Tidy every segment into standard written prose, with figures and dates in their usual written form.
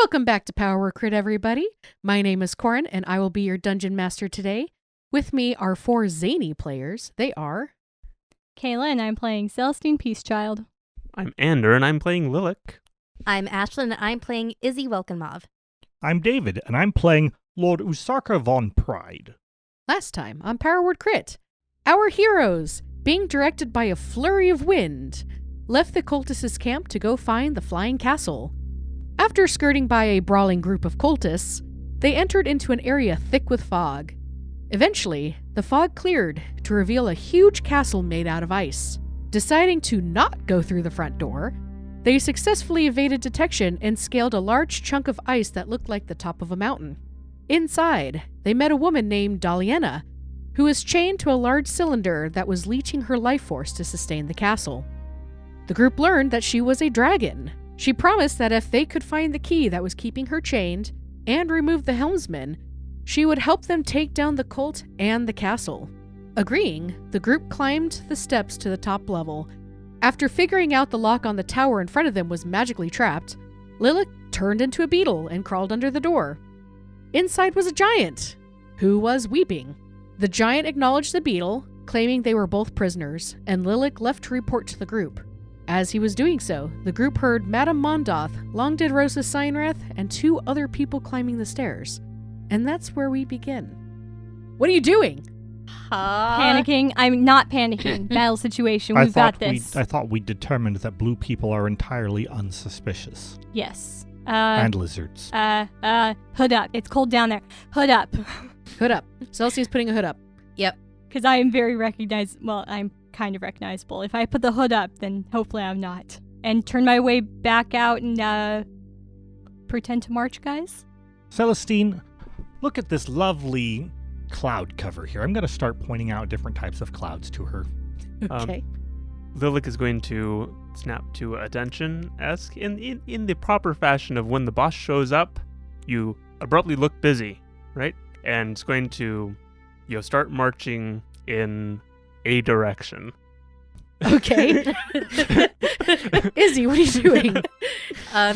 Welcome back to Power Crit, everybody. My name is Corin, and I will be your dungeon master today. With me are 4 zany players. They are... Kayla, and I'm playing Celestine Peacechild. I'm Ander, and I'm playing Lilac. I'm Ashlyn, and I'm playing Izzy Welkenmov. I'm David, and I'm playing Lord Usarka von Pride. Last time on Power Crit, our heroes, being directed by a flurry of wind, left the cultists' camp to go find the flying castle. After skirting by a brawling group of cultists, they entered into an area thick with fog. Eventually, the fog cleared to reveal a huge castle made out of ice. Deciding to not go through the front door, they successfully evaded detection and scaled a large chunk of ice that looked like the top of a mountain. Inside, they met a woman named Daliena, who was chained to a large cylinder that was leeching her life force to sustain the castle. The group learned that she was a dragon. She promised that if they could find the key that was keeping her chained and remove the helmsman, she would help them take down the cult and the castle. Agreeing, the group climbed the steps to the top level. After figuring out the lock on the tower in front of them was magically trapped, Lilac turned into a beetle and crawled under the door. Inside was a giant, who was weeping. The giant acknowledged the beetle, claiming they were both prisoners, and Lilac left to report to the group. As he was doing so, the group heard Madame Mondoth, Long Dead Rosa Signwrath, and 2 other people climbing the stairs. And that's where we begin. What are you doing? Panicking. I'm not panicking. Battle situation. We've got this. I thought we determined that blue people are entirely unsuspicious. Yes. And lizards. Hood up. It's cold down there. Hood up. Hood up. Celsie's putting a hood up. Yep. Because I am very recognizable. Well, I'm kind of recognizable. If I put the hood up, then hopefully I'm not. And turn my way back out and pretend to march, guys. Celestine, look at this lovely cloud cover here. I'm going to start pointing out different types of clouds to her. Okay. Lilac is going to snap to attention-esque in the proper fashion of when the boss shows up, you abruptly look busy, right? And it's going to, start marching in a direction. Okay. Izzy, what are you doing?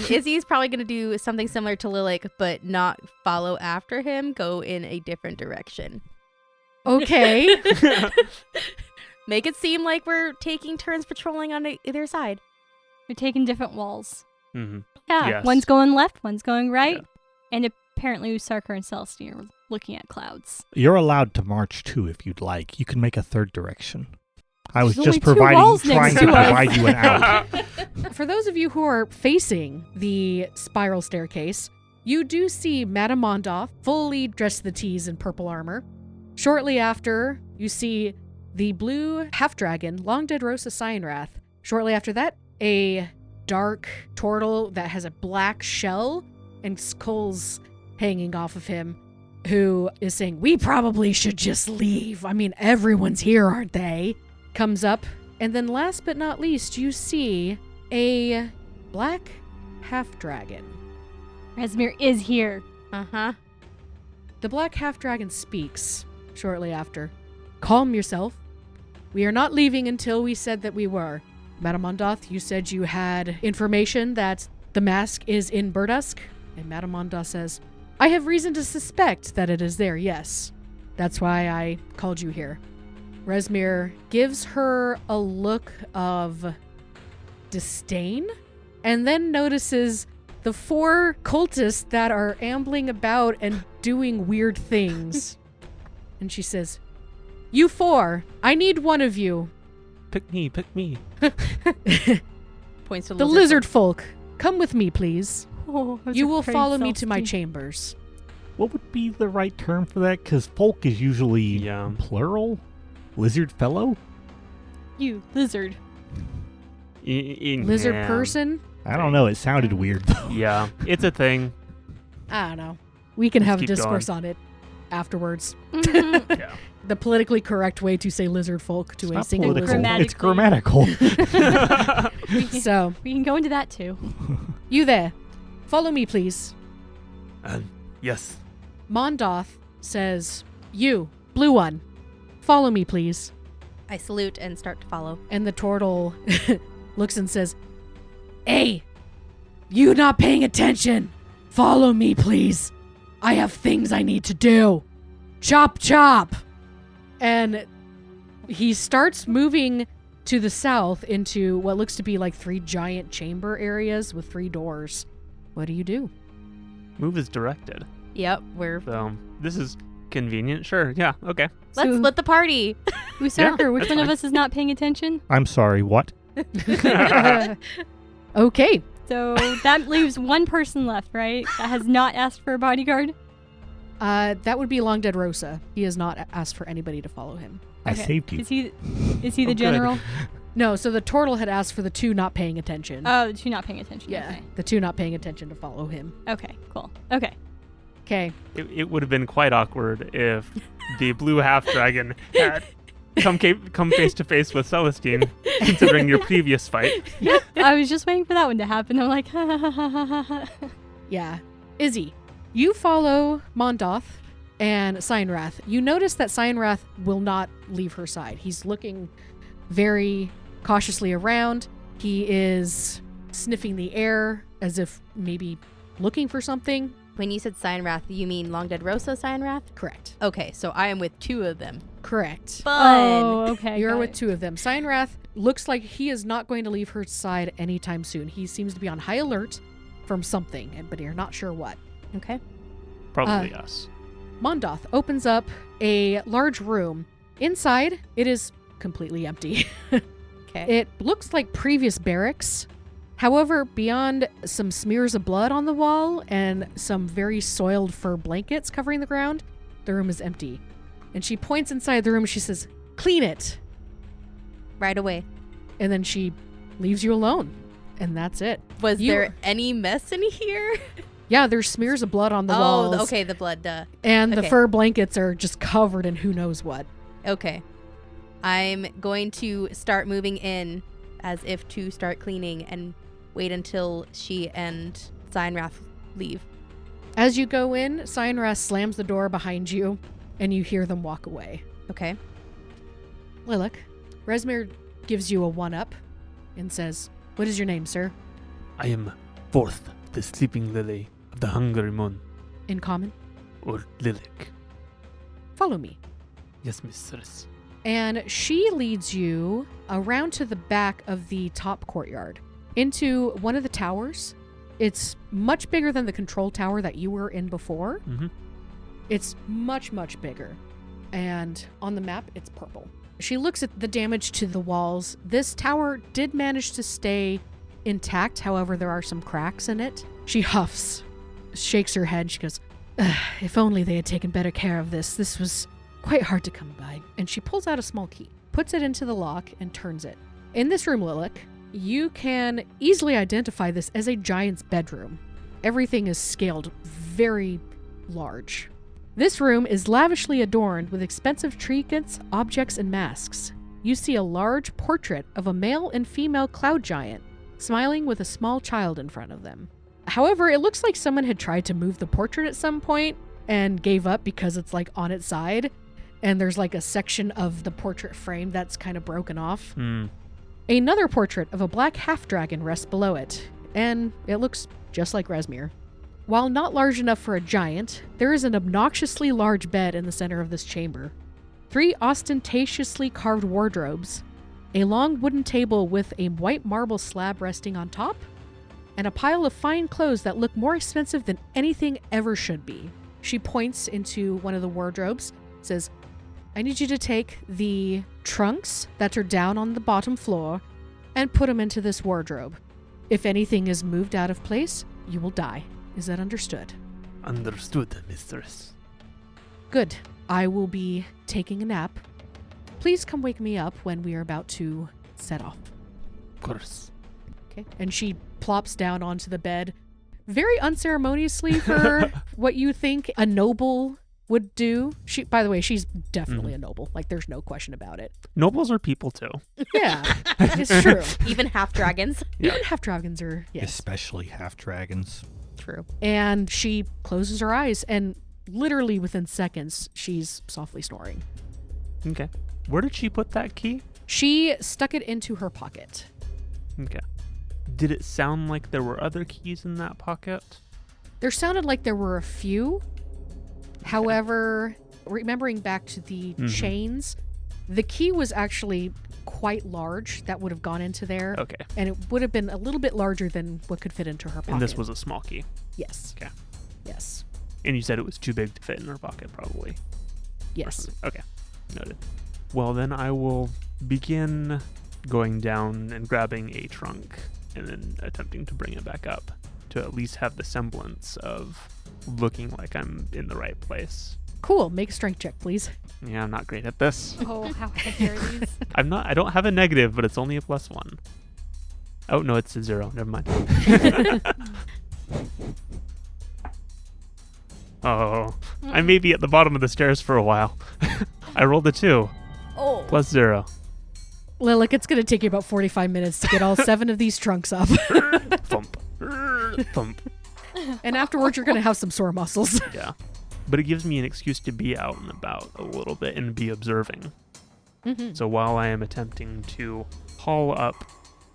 Izzy's probably going to do something similar to Lilac, but not follow after him, go in a different direction. Okay. Make it seem like we're taking turns patrolling on either side. We're taking different walls. Mm-hmm. Yeah. Yes. One's going left, one's going right. Yeah. And apparently Usarka and Celestine are looking at clouds. You're allowed to march too if you'd like. You can make a third direction. I was There's just only 2 walls trying next to to us. provide you an out. For those of you who are facing the spiral staircase, you do see Madame Mondoth fully dressed to the T's in purple armor. Shortly after, you see the blue half-dragon, Long Dead Rosa Signwrath. Shortly after that, a dark turtle that has a black shell and skulls hanging off of him, who is saying, "We probably should just leave. I mean, everyone's here, aren't they?" Comes up. And then last but not least, you see a black half-dragon. Resmir is here. Uh-huh. The black half-dragon speaks shortly after. "Calm yourself. We are not leaving until we said that we were. Madame Mondoth, you said you had information that the mask is in Berdusk?" And Madame Mondoth says, "I have reason to suspect that it is there, yes. That's why I called you here." Resmir gives her a look of disdain and then notices the 4 cultists that are ambling about and doing weird things. And she says, "You 4, I need one of you." Pick me. Points to The lizard folk, come with me, please. Oh, I was You will afraid, follow me to my Celestine. chambers. What would be the right term for that? Because folk is usually plural. Lizard fellow? You, lizard. Lizard person? I don't know. It sounded weird, though. Yeah, it's a thing. I don't know. We can Let's have a keep discourse going. on it afterwards. Mhm. Yeah. The politically correct way to say lizard folk to It's a not single political. lizard. It's grammatical. So, We can go into that too. you there. Follow me, please. Yes. Mondoth says, "You, blue one, follow me, please." I salute and start to follow. And the turtle looks and says, "Hey, you not paying attention. Follow me, please. I have things I need to do. Chop, chop. And he starts moving to the south into what looks to be like 3 giant chamber areas with 3 doors. What do you do? Move is directed. Yep, So this is convenient. Sure. Yeah. Okay. let's So- split the party. Usarker, which that's one of fine. us is not paying attention? I'm sorry, what? Okay. So that leaves one person left, right? That has not asked for a bodyguard. That would be Long Dead Rosa. He has not asked for anybody to follow him. I Okay. saved you. Is he Oh, the good. general? No, so the turtle had asked for the 2 not paying attention. Oh, she's not paying attention. yeah, the 2 not paying attention to follow him. Okay, cool. Okay. Okay. It would have been quite awkward if the blue half dragon had come face to face with Celestine, considering your previous fight. I was just waiting for that one to happen. I'm like, Yeah. Izzy, you follow Mondoth and Cyanrath. You notice that Cyanrath will not leave her side. He's looking very cautiously around. He is sniffing the air as if maybe looking for something. When you said Cyanrath, you mean Long Dead Rosa Cyanrath? Correct. Okay, so I am with 2 of them. Correct. Fun. oh, okay. You're got with it. 2 of them. Cyanrath looks like he is not going to leave her side anytime soon. He seems to be on high alert from something, but you're not sure what. Okay. Probably us. Mondoth opens up a large room. Inside, it is completely empty. Okay. It looks like previous barracks. However, beyond some smears of blood on the wall and some very soiled fur blankets covering the ground, the room is empty. And she points inside the room and she says, "Clean it." Right away. And then she leaves you alone. And that's it. Was You- there any mess in here? Yeah, there's smears of blood on the oh, walls. okay, the blood, duh. And the Okay. fur blankets are just covered in who knows what. Okay. I'm going to start moving in as if to start cleaning and wait until she and Cyanrath leave. As you go in, Cyanrath slams the door behind you, and you hear them walk away. Okay. Lilac, Resmir gives you a 1-up and says, "What is your name, sir?" I am fourth, the sleeping lily of the hungry moon, In common. or Lilac. Follow me. Yes, mistress. And she leads you around to the back of the top courtyard into one of the towers. It's much bigger than the control tower that you were in before. Mm-hmm. It's much, much bigger. And on the map, it's purple. She looks at the damage to the walls. This tower did manage to stay intact. However, there are some cracks in it. She huffs, shakes her head. She goes, "If only they had taken better care of this. This was quite hard to come by." And she pulls out a small key, puts it into the lock, and turns it. In this room, Lilac, you can easily identify this as a giant's bedroom. Everything is scaled very large. This room is lavishly adorned with expensive trinkets, objects, and masks. You see a large portrait of a male and female cloud giant, smiling with a small child in front of them. However, it looks like someone had tried to move the portrait at some point and gave up because it's like on its side, and there's like a section of the portrait frame that's kind of broken off. Hmm. Another portrait of a black half-dragon rests below it, and it looks just like Resmir. While not large enough for a giant, there is an obnoxiously large bed in the center of this chamber. 3 ostentatiously carved wardrobes, a long wooden table with a white marble slab resting on top, and a pile of fine clothes that look more expensive than anything ever should be. She points into one of the wardrobes, says, "I need you to take the trunks that are down on the bottom floor and put them into this wardrobe. If anything is moved out of place, you will die. Is that understood?" Understood, mistress. Good. I will be taking a nap. Please come wake me up when we are about to set off. Of course. Okay. And she plops down onto the bed very unceremoniously for what you think a noble would do. She, by the way, she's definitely a noble. Like, there's no question about it. Nobles are people too. Yeah, it's true. Even half dragons. Yeah. Even half dragons are, yes. Especially half dragons. True. And she closes her eyes, and literally within seconds, she's softly snoring. Okay. Where did she put that key? She stuck it into her pocket. Okay. Did it sound like there were other keys in that pocket? There sounded like there were a few. However, remembering back to the chains, the key was actually quite large. That would have gone into there. Okay. And it would have been a little bit larger than what could fit into her pocket. And this was a small key. Yes. Okay. Yes. And you said it was too big to fit in her pocket, probably. Yes. Okay. Noted. Well, then I will begin going down and grabbing a trunk and then attempting to bring it back up to at least have the semblance of looking like I'm in the right place. Cool. Make a strength check, please. Yeah, I'm not great at this. Oh, how heavy are these? I don't have a negative, but it's only a +1. Oh, no, it's a 0. Never mind. Oh, I may be at the bottom of the stairs for a while. I rolled a 2. Oh. +0. Lilac, it's going to take you about 45 minutes to get all 7 of these trunks up. Thump. Thump. And afterwards, you're going to have some sore muscles. Yeah. But it gives me an excuse to be out and about a little bit and be observing. So while I am attempting to haul up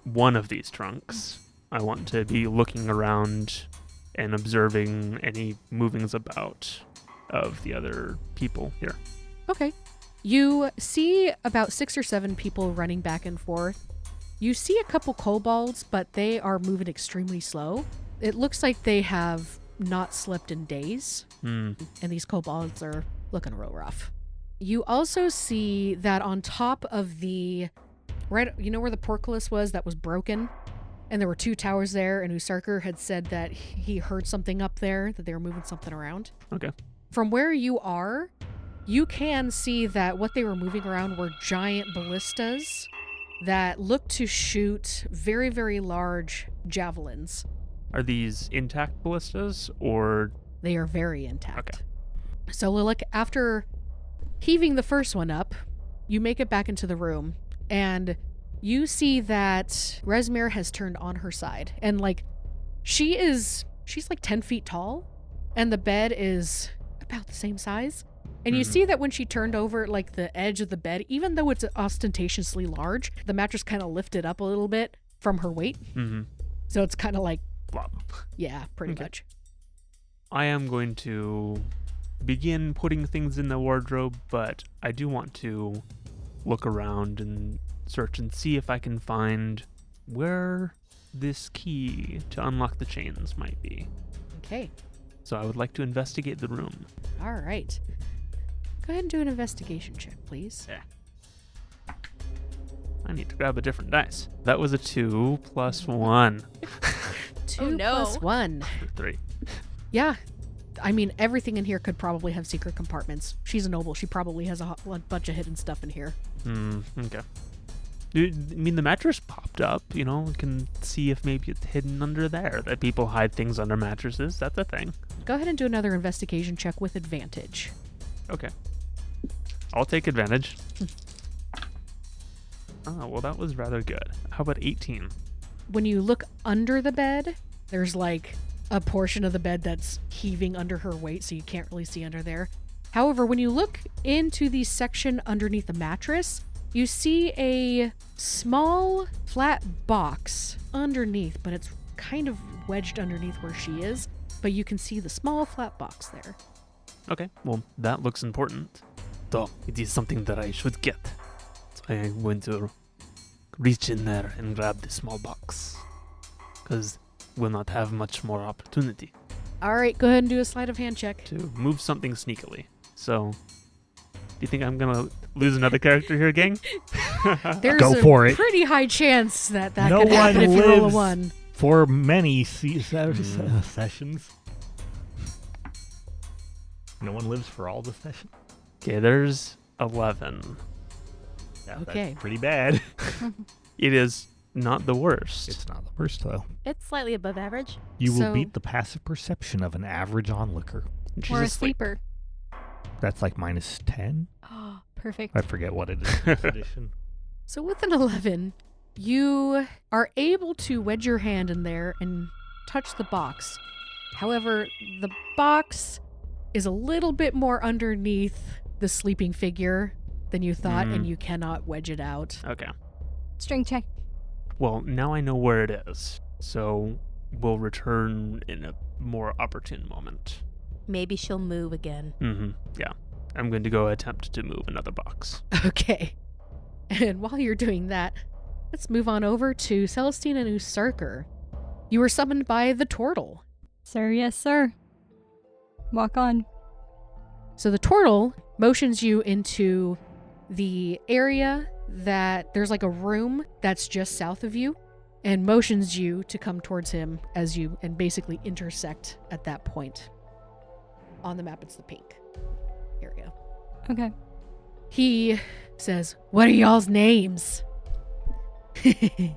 one of these trunks, I want to be looking around and observing any movings about of the other people here. Okay. You see about 6 or 7 people running back and forth. You see a couple kobolds, but they are moving extremely slow. It looks like they have not slept in days, and these kobolds are looking real rough. You also see that on top of the, right, you know where the portcullis was that was broken? And there were 2 towers there, and Usarker had said that he heard something up there, that they were moving something around. Okay. From where you are, you can see that what they were moving around were giant ballistas that look to shoot very, very large javelins. Are these intact ballistas or? They are very intact. Okay. So Lilac, after heaving the first one up, you make it back into the room, and you see that Resmir has turned on her side. And like, she's like 10 feet tall, and the bed is about the same size. And you see that when she turned over, like, the edge of the bed, even though it's ostentatiously large, the mattress kind of lifted up a little bit from her weight. So it's kind of like, Flop. yeah, pretty much. I am going to begin putting things in the wardrobe, but I do want to look around and search and see if I can find where this key to unlock the chains might be. Okay. So I would like to investigate the room. All right. Go ahead and do an investigation check, please. Yeah. I need to grab a different dice. That was a 2 + 1. 2 no. + 1. 3. Yeah. I mean, everything in here could probably have secret compartments. She's a noble. She probably has a bunch of hidden stuff in here. Okay. I mean, the mattress popped up, you know, we can see if maybe it's hidden under there, that people hide things under mattresses. That's a thing. Go ahead and do another investigation check with advantage. Okay. I'll take advantage. Oh, well, that was rather good. How about 18? When you look under the bed, there's like a portion of the bed that's heaving under her weight, so you can't really see under there. However, when you look into the section underneath the mattress, you see a small flat box underneath, but it's kind of wedged underneath where she is, but you can see the small flat box there. Okay, well, that looks important. Though, it is something that I should get. So I am going to reach in there and grab the small box. Because we'll not have much more opportunity All right, go ahead and do a sleight of hand check. to move something sneakily. So, do you think I'm going to lose another character here, gang? There's Go a for it. pretty high chance that No could happen one if you roll a lives. 1. For many sessions. No one lives for all the sessions. Okay, there's 11. Yeah, Okay. That's pretty bad. It is not the worst. It's not the worst, though. It's slightly above average. You will So- beat the passive perception of an average onlooker. She's Or a asleep. sleeper. That's like -10. Oh, perfect. I forget what it is in this edition. So with an 11, you are able to wedge your hand in there and touch the box. However, the box is a little bit more underneath the sleeping figure than you thought, and you cannot wedge it out. Okay. String check. Well, now I know where it is. So will return in a more opportune moment. Maybe she'll move again. Yeah. I'm going to go attempt to move another box. Okay. And while you're doing that, let's move on over to Celestine and Usarker. You were summoned by the Tortle. Sir, yes, sir. Walk on. So the Tortle motions you into the area that there's like a room that's just south of you and motions you to come towards him as you and basically intersect at that point. On the map, it's the pink area. Okay. He says, "What are y'all's names?" Usarka,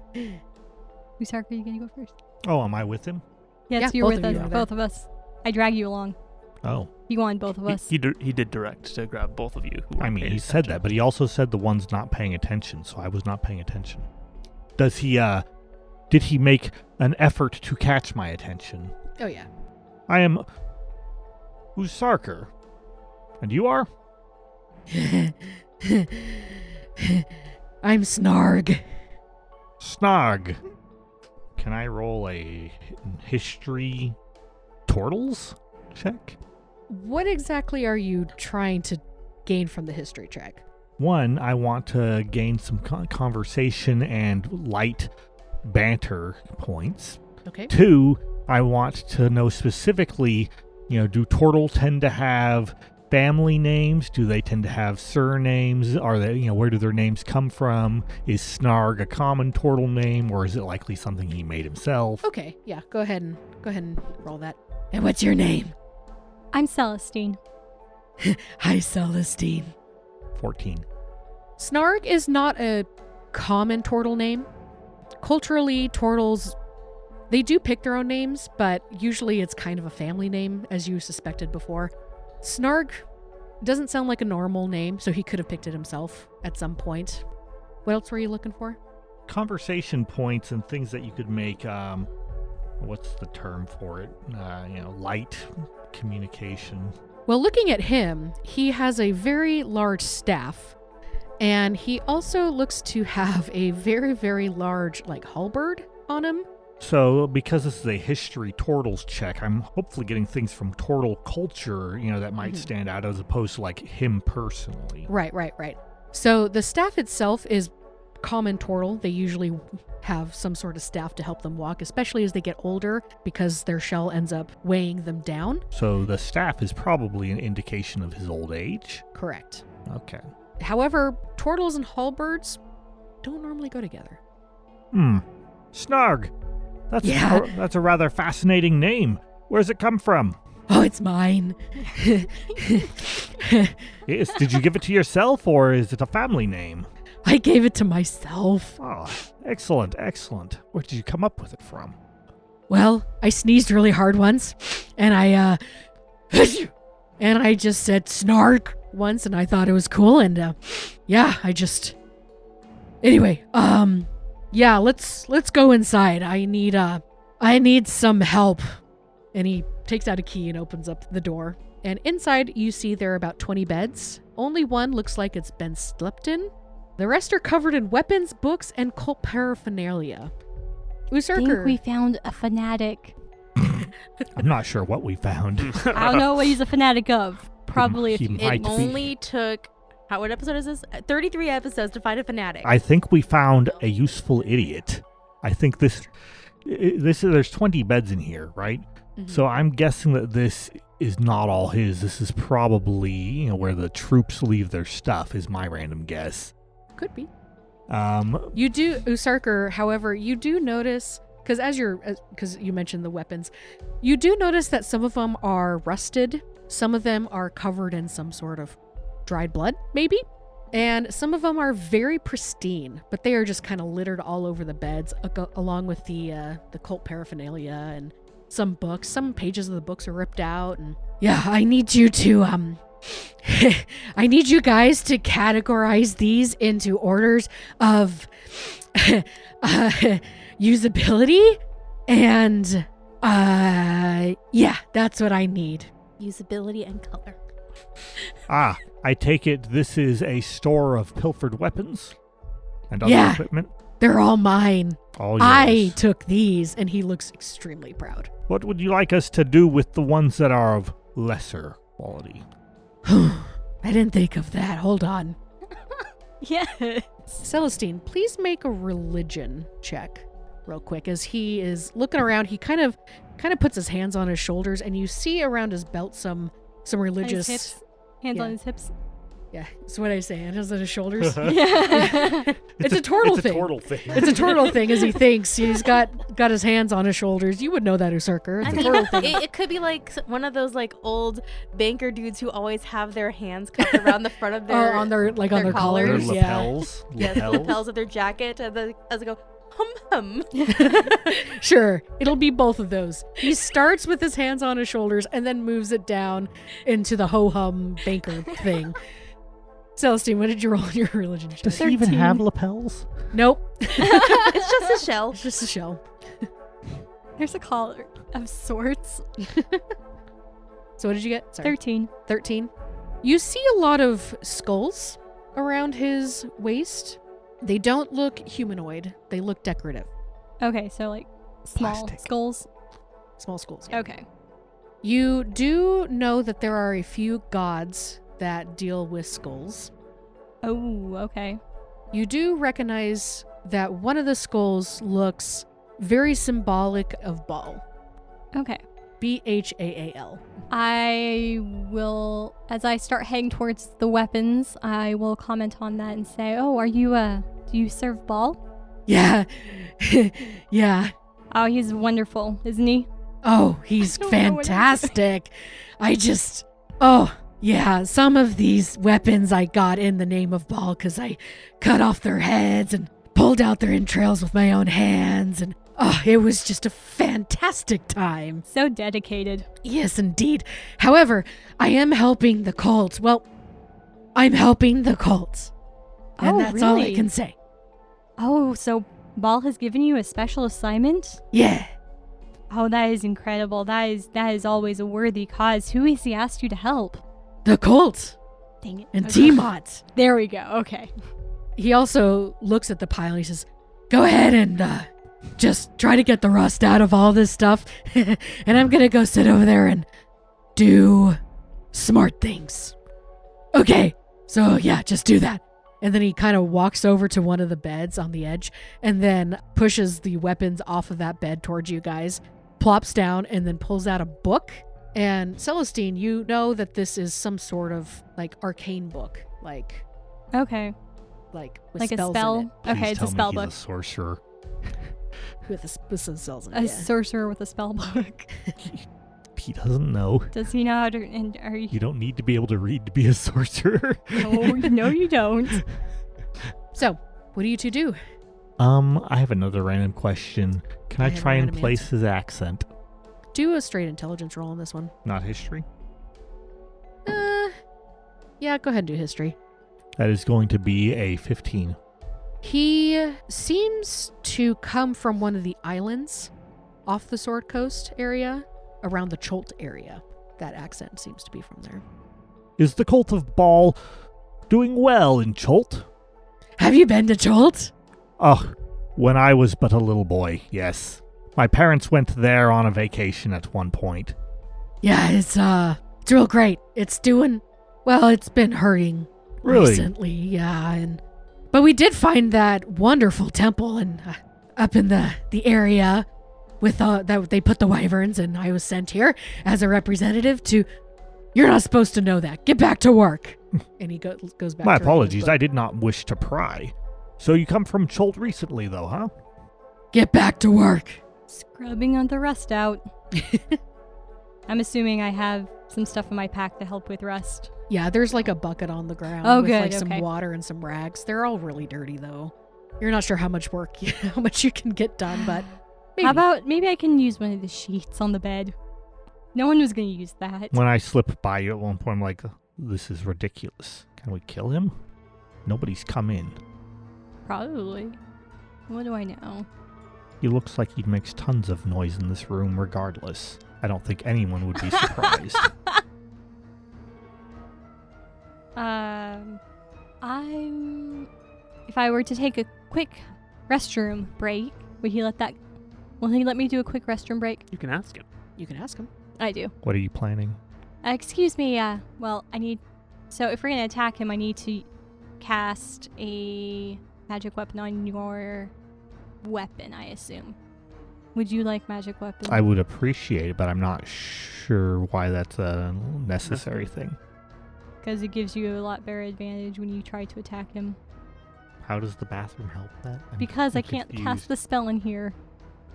you gonna go first? Oh, am I with him? Yes, Yeah, you're both with of you us. are there. Both of us. I drag you along. Oh. You want both of us. He did direct to grab both of you. Who I weren't mean, paying he said attention. that, but he also said the one's not paying attention, so I was not paying attention. Does he, did he make an effort to catch my attention? Oh, yeah. I am Usarker. And you are? I'm Snarg. Snog. Can I roll a history turtles check? What exactly are you trying to gain from the history check? One, I want to gain some conversation and light banter points. Okay. Two, I want to know specifically, do turtle tend to have family names? Do they tend to have surnames? Are they, where do their names come from? Is Snarg a common turtle name, or is it likely something he made himself? Okay, yeah, go ahead and roll that. And what's your name? I'm Celestine. Hi, Celestine. 14. Snarg is not a common turtle name. Culturally, turtles, they do pick their own names, but usually it's kind of a family name, as you suspected before. Snarg doesn't sound like a normal name, so he could have picked it himself at some point. What else were you looking for? Conversation points and things that you could make, what's the term for it? Light communication. Well, looking at him, he has a very large staff, and he also looks to have a very, very large, halberd on him. So, because this is a history turtles check, I'm hopefully getting things from turtle culture, that might stand out as opposed to, him personally. Right. So the staff itself is common turtle. They usually have some sort of staff to help them walk, especially as they get older, because their shell ends up weighing them down. So the staff is probably an indication of his old age? Correct. Okay. However, turtles and halberds don't normally go together. Snarg. Yeah. That's a rather fascinating name. Where's it come from? Oh, it's mine. Did you give it to yourself, or is it a family name? I gave it to myself. Oh, excellent. Where did you come up with it from? Well, I sneezed really hard once, and I just said snark once, and I thought it was cool, and anyway, yeah, let's go inside. I need some help. And he takes out a key and opens up the door. And inside you see there are about 20 beds. Only one looks like it's been slept in. The rest are covered in weapons, books, and cult paraphernalia. I think we found a fanatic. I'm not sure what we found. I don't know what he's a fanatic of. Probably He if might It be. only took, what episode is this? 33 episodes to find a fanatic. I think we found a useful idiot. I think there's 20 beds in here, right? Mhm. So I'm guessing that this is not all his. This is probably, where the troops leave their stuff, is my random guess. Could be. You Usarker, however, you do notice, because you mentioned the weapons, you do notice that some of them are rusted, some of them are covered in some sort of dried blood, maybe, and some of them are very pristine, but they are just kind of littered all over the beds, along with the cult paraphernalia and some books. Some pages of the books are ripped out, and I need you to I need you guys to categorize these into orders of usability, and that's what I need. Usability and color. I take it this is a store of pilfered weapons and other equipment? They're all mine. All I yours. took these. And he looks extremely proud. What would you like us to do with the ones that are of lesser quality? I didn't think of that. Hold on. Yes. Celestine, please make a religion check real quick. As he is looking around, he kind of puts his hands on his shoulders, and you see around his belt some religious... On his hips. Hands Yeah. on his hips. Yeah, that's what I say. Hands on his shoulders. Yeah. It's a turtle thing. It's a turtle thing. It's a turtle thing, as he thinks. He's got his hands on his shoulders. You would know that, Usurker. I It's a mean, turtle thing. it could be like one of those like old banker dudes who always have their hands cupped around the front of their on their their collars. collars. Their Yeah. lapels. yes, the lapels of their jacket, and as they go hum. Sure, it'll be both of those. He starts with his hands on his shoulders and then moves it down into the ho-hum banker thing. Celestine, what did you roll in your religion check? Does he even 13. have lapels? Nope. It's just a shell. It's just a shell. There's a collar of sorts. So what did you get? Sorry. 13. 13. You see a lot of skulls around his waist. They don't look humanoid. They look decorative. Okay, so like small Plastic. skulls. Small skulls. Okay. You do know that there are a few gods that deal with skulls. Oh, okay. You do recognize that one of the skulls looks very symbolic of Baal. Okay. Bhaal. I will, as I start heading towards the weapons, I will comment on that and say, "Oh, are you do you serve Baal?" Yeah. Yeah. Oh, he's wonderful, isn't he? Oh, he's I don't know what to say. fantastic. Oh, yeah. Some of these weapons I got in the name of Baal because I cut off their heads and pulled out their entrails with my own hands. And it was just a fantastic time. So dedicated. Yes, indeed. However, I am helping the cult. Well, I'm helping the cult. And Oh, that's all I really? can say. Oh, so Baal has given you a special assignment? Yeah. Oh, that is incredible. That is always a worthy cause. Who has he asked you to help? The cult Dang it. and Okay. T-Mot. There we go. Okay. He also looks at the pile and he says, go ahead and just try to get the rust out of all this stuff. And I'm going to go sit over there and do smart things. Okay. So yeah, just do that. And then he kind of walks over to one of the beds on the edge and then pushes the weapons off of that bed towards you guys, plops down, and then pulls out a book. And Celestine, you know that this is some sort of like arcane book, like Okay. with Like a spells spell? in it. Please Okay, it's tell a spell me he's book. a sorcerer. With some spells in A it. Yeah. sorcerer with a spell book. He doesn't know. Does he know how to? And are you? You don't need to be able to read to be a sorcerer. No, you don't. So, what do you two do? I have another random question. Can I I have a try and random place answer. his accent? Do a straight intelligence roll on this one. Not history. Yeah, go ahead and do history. That is going to be a 15. He seems to come from one of the islands off the Sword Coast area, around the Cholt area. That accent seems to be from there. Is the cult of Baal doing well in Cholt? Have you been to Cholt? Oh, when I was but a little boy, yes. My parents went there on a vacation at one point. Yeah, it's real great. It's doing well. It's been hurting Really? recently, yeah. But we did find that wonderful temple and up in the area with that they put the wyverns, and I was sent here as a representative to. You're not supposed to know that. Get back to work. And he goes back. My to reading his apologies, book. I did not wish to pry. So you come from Cholt recently, though, huh? Get back to work. Scrubbing on the rust out. I'm assuming I have some stuff in my pack to help with rust. Yeah, there's like a bucket on the ground Oh, with good, like some okay. water and some rags. They're all really dirty though. You're not sure how much work, how much you can get done, but maybe. How about maybe I can use one of the sheets on the bed? No one was going to use that. When I slipped by you at one point, I'm like, this is ridiculous. Can we kill him? Nobody's come in. Probably. What do I know? He looks like he makes tons of noise in this room regardless. I don't think anyone would be surprised. If I were to take a quick restroom break. Will he let me do a quick restroom break? You can ask him. You can ask him. I do. What are you planning? Excuse me, well, so if we're gonna attack him, I need to cast a magic weapon on your weapon, I assume. Would you like magic weapon? I would appreciate it, but I'm not sure why that's a necessary thing. Because it gives you a lot better advantage when you try to attack him. How does the bathroom help that? Because I'm I can't confused. cast the spell in here.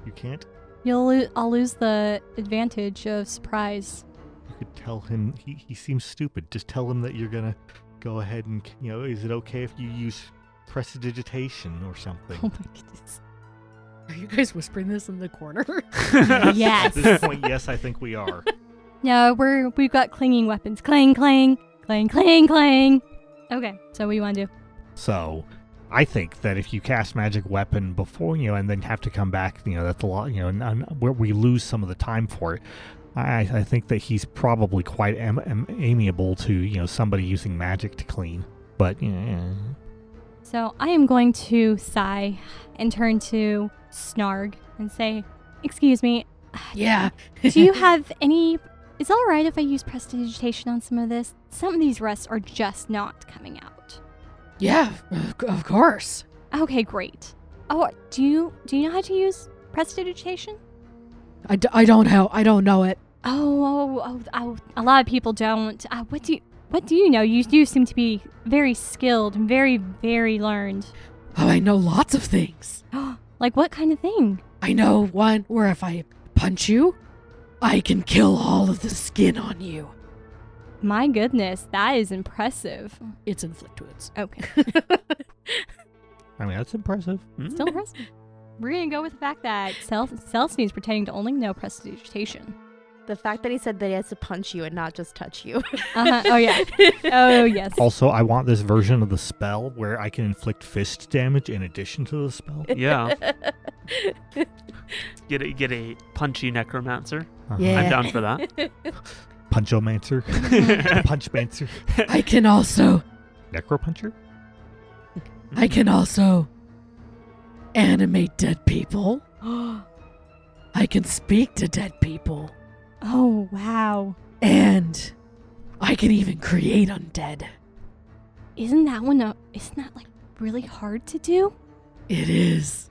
You can't? I'll lose the advantage of surprise. You could tell him, he seems stupid. Just tell him that you're gonna go ahead and, is it okay if you use prestidigitation or something? Oh my goodness. Are you guys whispering this in the corner? Yes. At this point, yes, I think we are. No, we've got clinging weapons. Clang, clang, clang, clang, clang. Okay, so what do you want to do? So, I think that if you cast magic weapon before, and then have to come back, that's a lot, and where we lose some of the time for it. I think that he's probably quite amiable to, somebody using magic to clean. But, So I am going to sigh and turn to Snarg and say, excuse me, Yeah. do you have any... Is it alright if I use prestidigitation on some of this? Some of these rests are just not coming out. Yeah, of course. Okay, great. Oh, do you know how to use prestidigitation? I don't know. I don't know it. Oh, a lot of people don't. What do you know? You do seem to be very skilled and very, very learned. Oh, I know lots of things. Like what kind of thing? I know one where if I punch you, I can kill all of the skin on you. My goodness, that is impressive. It's inflict wounds. Okay, I mean, that's impressive. still impressive. We're gonna go with the fact that Celestine's pretending to only know prestidigitation. The fact that he said that he has to punch you and not just touch you. Oh yeah. Oh yes. Also, I want this version of the spell where I can inflict fist damage in addition to the spell. Yeah. Get a punchy necromancer. Yeah. I'm down for that. Punchomancer. Punchmancer. I can also Necropuncher? animate dead people. I can speak to dead people. Oh wow. And I can even create undead. Isn't that like really hard to do? It is.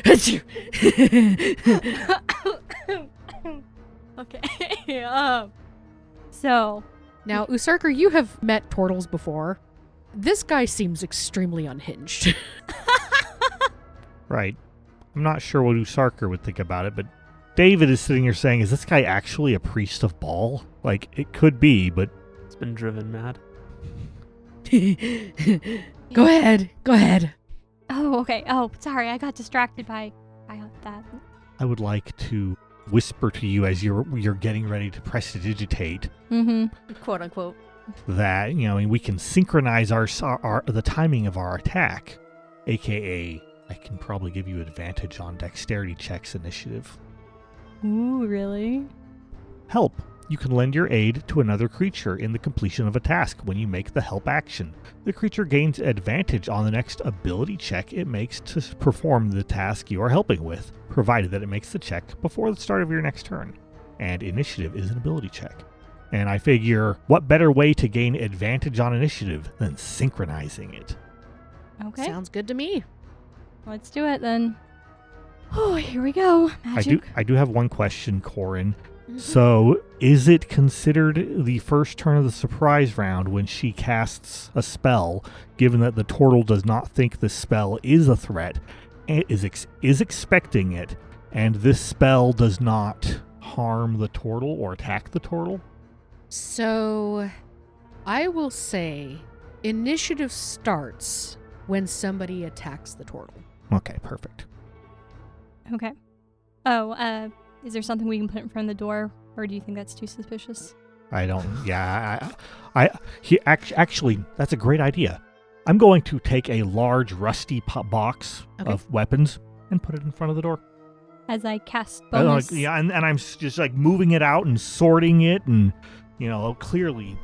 Achoo. Okay. So Now, Usarker, you have met turtles before. This guy seems extremely unhinged. Right. I'm not sure what Usarker would think about it, but David is sitting here saying, is this guy actually a priest of Baal? Like, it could be, but... It's been driven mad. Go ahead. Oh, okay. Oh, sorry. I got distracted by that. I would like to whisper to you as you're getting ready to prestidigitate Mm-hmm. Quote unquote. that, we can synchronize the timing of our attack, aka I can probably give you advantage on dexterity checks initiative. Ooh, really? Help. You can lend your aid to another creature in the completion of a task when you make the help action. The creature gains advantage on the next ability check it makes to perform the task you are helping with, provided that it makes the check before the start of your next turn. And initiative is an ability check. And I figure, what better way to gain advantage on initiative than synchronizing it? Okay. Sounds good to me. Let's do it then. Oh, here we go. Magic. I do have one question, Corin. So, is it considered the first turn of the surprise round when she casts a spell, given that the turtle does not think the spell is a threat, and is expecting it, and this spell does not harm the turtle or attack the turtle? So, I will say initiative starts when somebody attacks the turtle. Okay, perfect. Okay. Oh, is there something we can put in front of the door, or do you think that's too suspicious? I don't. Yeah, actually, that's a great idea. I'm going to take a large rusty box of weapons and put it in front of the door. As I cast bonus. And I'm just like moving it out and sorting it, and clearly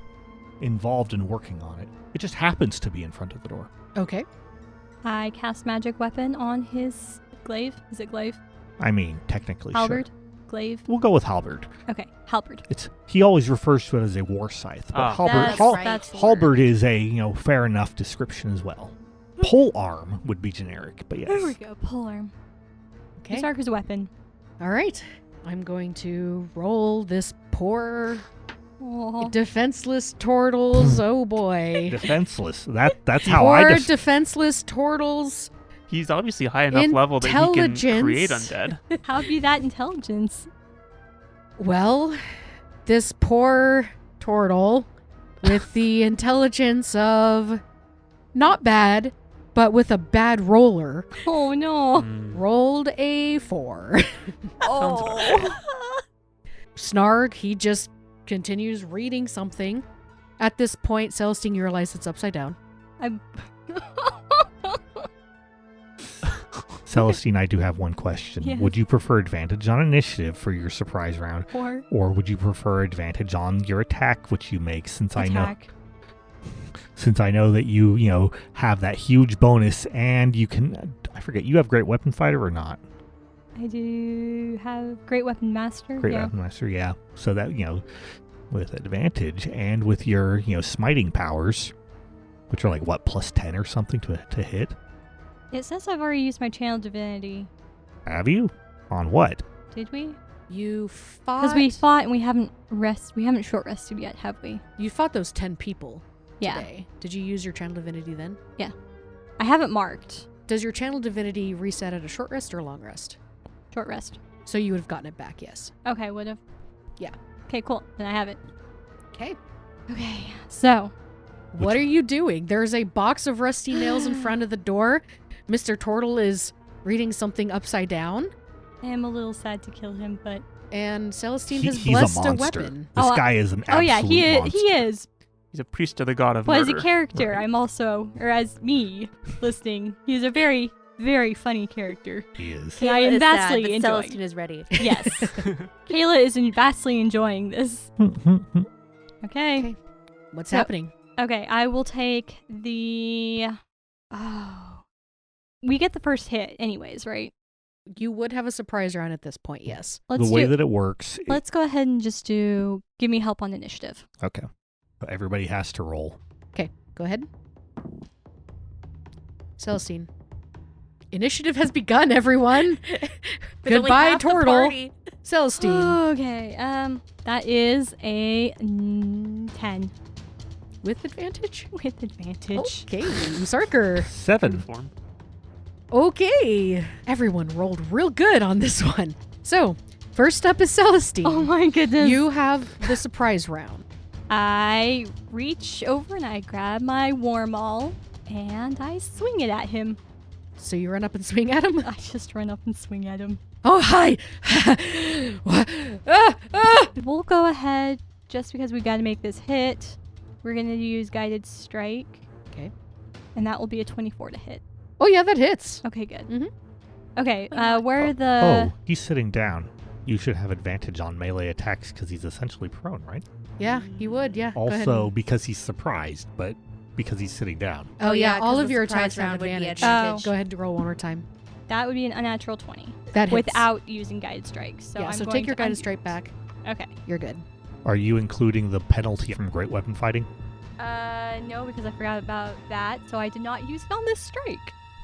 involved in working on it. It just happens to be in front of the door. Okay. I cast magic weapon on his glaive. Is it glaive? I mean, technically, Halberd? sure. Glaive? We'll go with halberd. Okay, halberd. He always refers to it as a war scythe, but halberd, That's the halberd is a fair enough description as well. Pole arm would be generic, but yes. There we go, polearm. Okay. Berserker's weapon. All right. I'm going to roll this poor Oh. defenseless turtles. Oh boy. Defenseless. That's how I Poor defenseless turtles. He's obviously high enough level that he can Intelligence. create undead. How be that intelligence? Well, this poor turtle with the intelligence of not bad, but with a bad roller, Oh no. rolled a 4. Oh. Snarg, he just continues reading something. At this point, Celestine, you realize it's upside down. I'm Celestine, I do have one question. Yes. Would you prefer advantage on initiative for your surprise round, poor or would you prefer advantage on your attack, which you make? Since I attack. know that you have that huge bonus, and you can. I forget. You have Great Weapon Fighter or not? I do have Great Weapon Master. Great yeah. Weapon Master, yeah. So that with advantage and with your smiting powers, which are like what +10 or something to hit. It says I've already used my channel divinity. Have you? On what? Did we? You fought. Because we fought and we haven't short rested yet, have we? You fought those 10 people Yeah. today. Did you use your channel divinity then? I haven't marked. Does your channel divinity reset at a short rest or a long rest? Short rest. So you would have gotten it back, yes. Okay, would have. Yeah. Okay, cool. Then I have it. Okay. Okay, so What are you doing? There's a box of rusty nails in front of the door. Mr. Turtle is reading something upside down. I am a little sad to kill him, but And Celestine He's has blessed a a monster. weapon. This Oh, guy is an absolute monster. he is. He's a priest to the god of But as murder. a character, Right. I'm also, or as me listening, he's a very, very funny character. He is. And I am Kayla is sad, vastly but enjoying. Celestine is ready. Yes, Kayla is vastly enjoying this. Okay. Okay. What's So- happening? Okay, I will take the. Oh. We get the first hit, anyways, right? You would have a surprise round at this point, yes. Let's The way do. that it works. Let's go ahead and just do. Give me help on initiative. Okay. Everybody has to roll. Okay, go ahead. Celestine. Initiative has begun, everyone. But only Goodbye, half the Turtle. party. Celestine. Okay. That is a 10 With advantage? with advantage. Okay, Sarker. 7. Form. Okay. Everyone rolled real good on this one. So, first up is Celestine. Oh my goodness. You have the surprise round. I reach over and I grab my Warmaul and I swing it at him. So you run up and swing at him? I just run up and swing at him. Oh, hi! We'll go ahead, just because we got to make this hit, we're going to use Guided Strike. Okay. And that will be a 24 to hit. Oh, yeah, that hits. Okay, good. Mhm. Okay, where are the... Oh, he's sitting down. You should have advantage on melee attacks because he's essentially prone, right? Yeah, he would, yeah. Go ahead Also, and- because he's surprised, but because he's sitting down. Oh, yeah, 'cause all the of your surprise attacks have round would be advantage. advantage. Go ahead and roll one more time. That would be an unnatural 20. That hits. Without using Guided Strike. So yeah, I'm so going take your to guidance undo straight it. back. Okay. You're good. Are you including the penalty from Great Weapon Fighting? No, because I forgot about that, so I did not use it on this strike.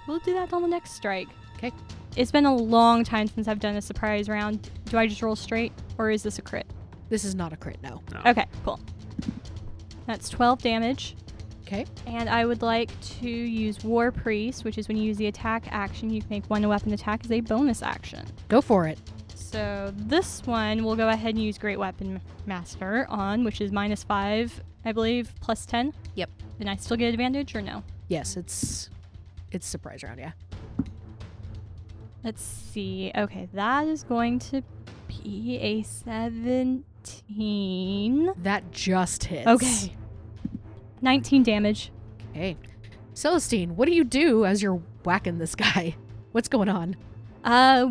We'll do that on the next strike. Okay. It's been a long time since I've done a surprise round. Do I just roll straight, or is this a crit? This is not a crit, no. No. Okay, cool. That's 12 damage. Okay. And I would like to use War Priest, which is when you use the attack action, you can make one weapon attack as a bonus action. Go for it. So this one, we'll go ahead and use Great Weapon Master on, which is -5, I believe, +10. Yep. Then I still get advantage, or no? Yes, it's surprise round, yeah. Let's see. Okay, that is going to be a 17. That just hits. Okay. 19 damage. Okay. Celestine, what do you do as you're whacking this guy? What's going on?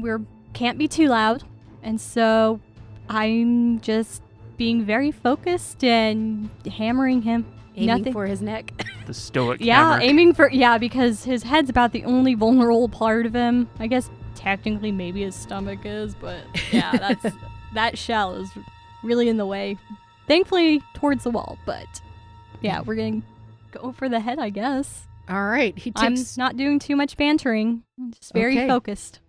We can't be too loud, and so I'm just being very focused and hammering him. Aiming Nothing. for his neck. The stoic Yeah, hammer. aiming for because his head's about the only vulnerable part of him. I guess technically maybe his stomach is, but yeah, that shell is really in the way. Thankfully towards the wall, but yeah, we're gonna go for the head, I guess. All right. He I'm tips. not doing too much bantering. I'm just very Okay. focused.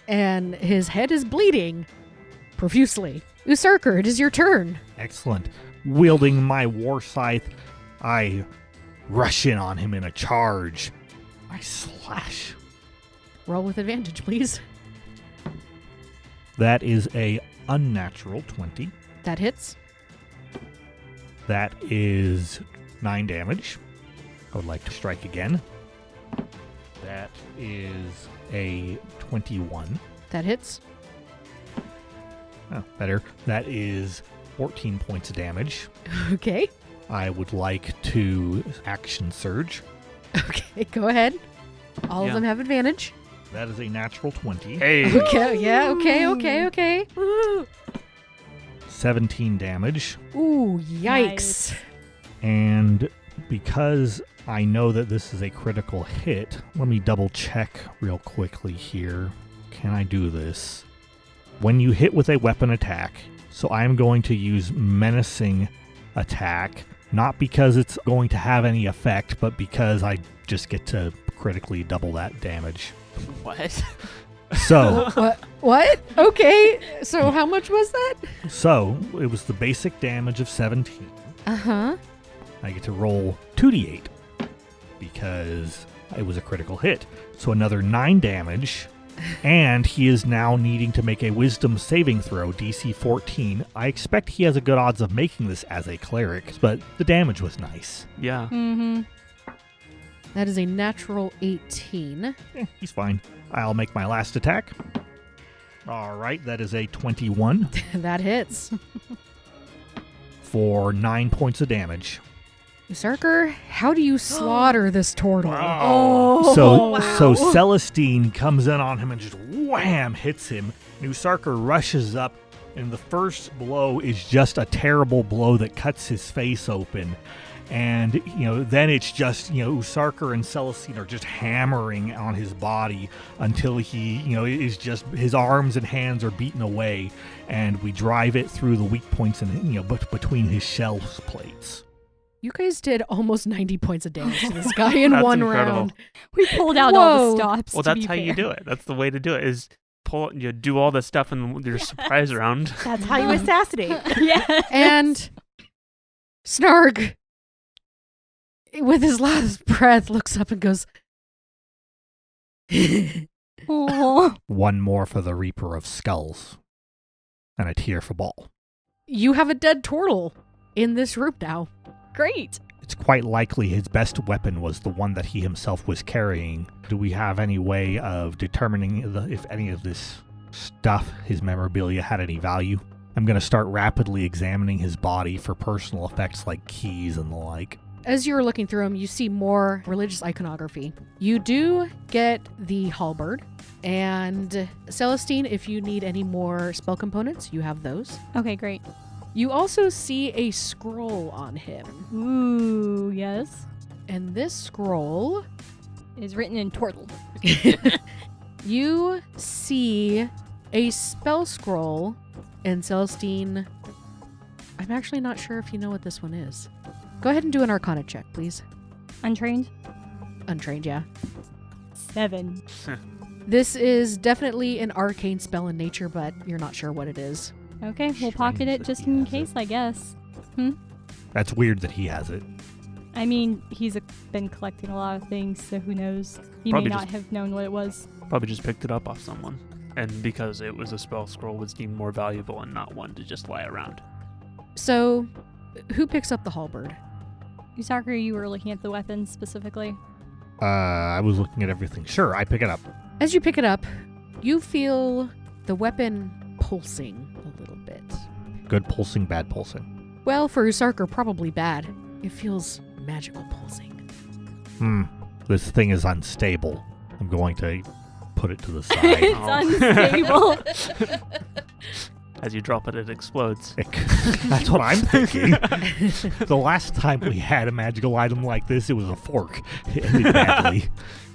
And his head is bleeding profusely. Usurker, it is your turn. Excellent. Wielding my war scythe, I rush in on him in a charge. I slash. Roll with advantage, please. That is a unnatural 20. That hits. That is 9 damage. I would like to strike again. That is a 21. That hits. Oh, better. That is 14 points of damage. Okay. I would like to action surge. Okay, go ahead. All of Yeah. them have advantage. That is a natural 20. Hey. Okay, yeah, okay. Ooh, 17 damage. yikes. Nice. And because I know that this is a critical hit, let me double check real quickly here. Can I do this? When you hit with a weapon attack, so I'm going to use menacing attack, not because it's going to have any effect, but because I just get to critically double that damage. What? So, What? Okay, so how much was that? it was the basic damage of 17. Uh-huh. I get to roll 2d8 because it was a critical hit. So another 9 damage, and he is now needing to make a wisdom saving throw, DC 14. I expect he has a good odds of making this as a cleric, but the damage was nice. Yeah. Mm-hmm. That is a natural 18. He's fine. I'll make my last attack. All right, that is a 21 That hits. for 9 points of damage. Usurker, how do you slaughter this turtle? Wow. So Celestine comes in on him and just wham hits him. Usarker rushes up, and the first blow is just a terrible blow that cuts his face open. And, then it's just, Usarker and Celestine are just hammering on his body until he, is just, his arms and hands are beaten away. And we drive it through the weak points and, between his shell plates. You guys did almost 90 points of damage to this guy in That's one incredible. round. We pulled out all Whoa. the stops. Well, to that's be how you fair. do it. That's the way to do it. Is do all the stuff in your surprise round. That's how you assassinate. Yeah. And Snarg, with his last breath, looks up and goes, Oh. One more for the Reaper of Skulls. And a tear for Ball. you have a dead turtle in this room now. Great. It's quite likely his best weapon was the one that he himself was carrying. Do we have any way of determining if any of this stuff, his memorabilia, had any value? I'm going to start rapidly examining his body for personal effects like keys and the like. As you're looking through them, you see more religious iconography. You do get the halberd. And Celestine, if you need any more spell components, you have those. Okay, great. You also see a scroll on him. Ooh, yes. And this scroll, Is written in turtle. you see a spell scroll. And Celestine, I'm actually not sure if you know what this one is. Go ahead and do an Arcana check, please. Untrained? Untrained, yeah. 7. This is definitely an arcane spell in nature, but you're not sure what it is. Okay, we'll pocket Strange it that just he in has case, it. I guess. That's weird that he has it. I mean, he's been collecting a lot of things, so who knows? He Probably may not just- have known what it was. Probably just picked it up off someone. And because it was a spell scroll, was deemed more valuable and not one to just lie around. So, who picks up the halberd? Usarker, you were looking at the weapons specifically. I was looking at everything. Sure, I pick it up. As you pick it up, you feel the weapon pulsing a little bit. Good pulsing, bad pulsing. Well, for Usarker, probably bad. It feels magical pulsing. This thing is unstable. I'm going to put it to the side. It's Oh. unstable. As you drop it, it explodes. That's what I'm thinking. The last time we had a magical item like this, it was a fork. It ended badly.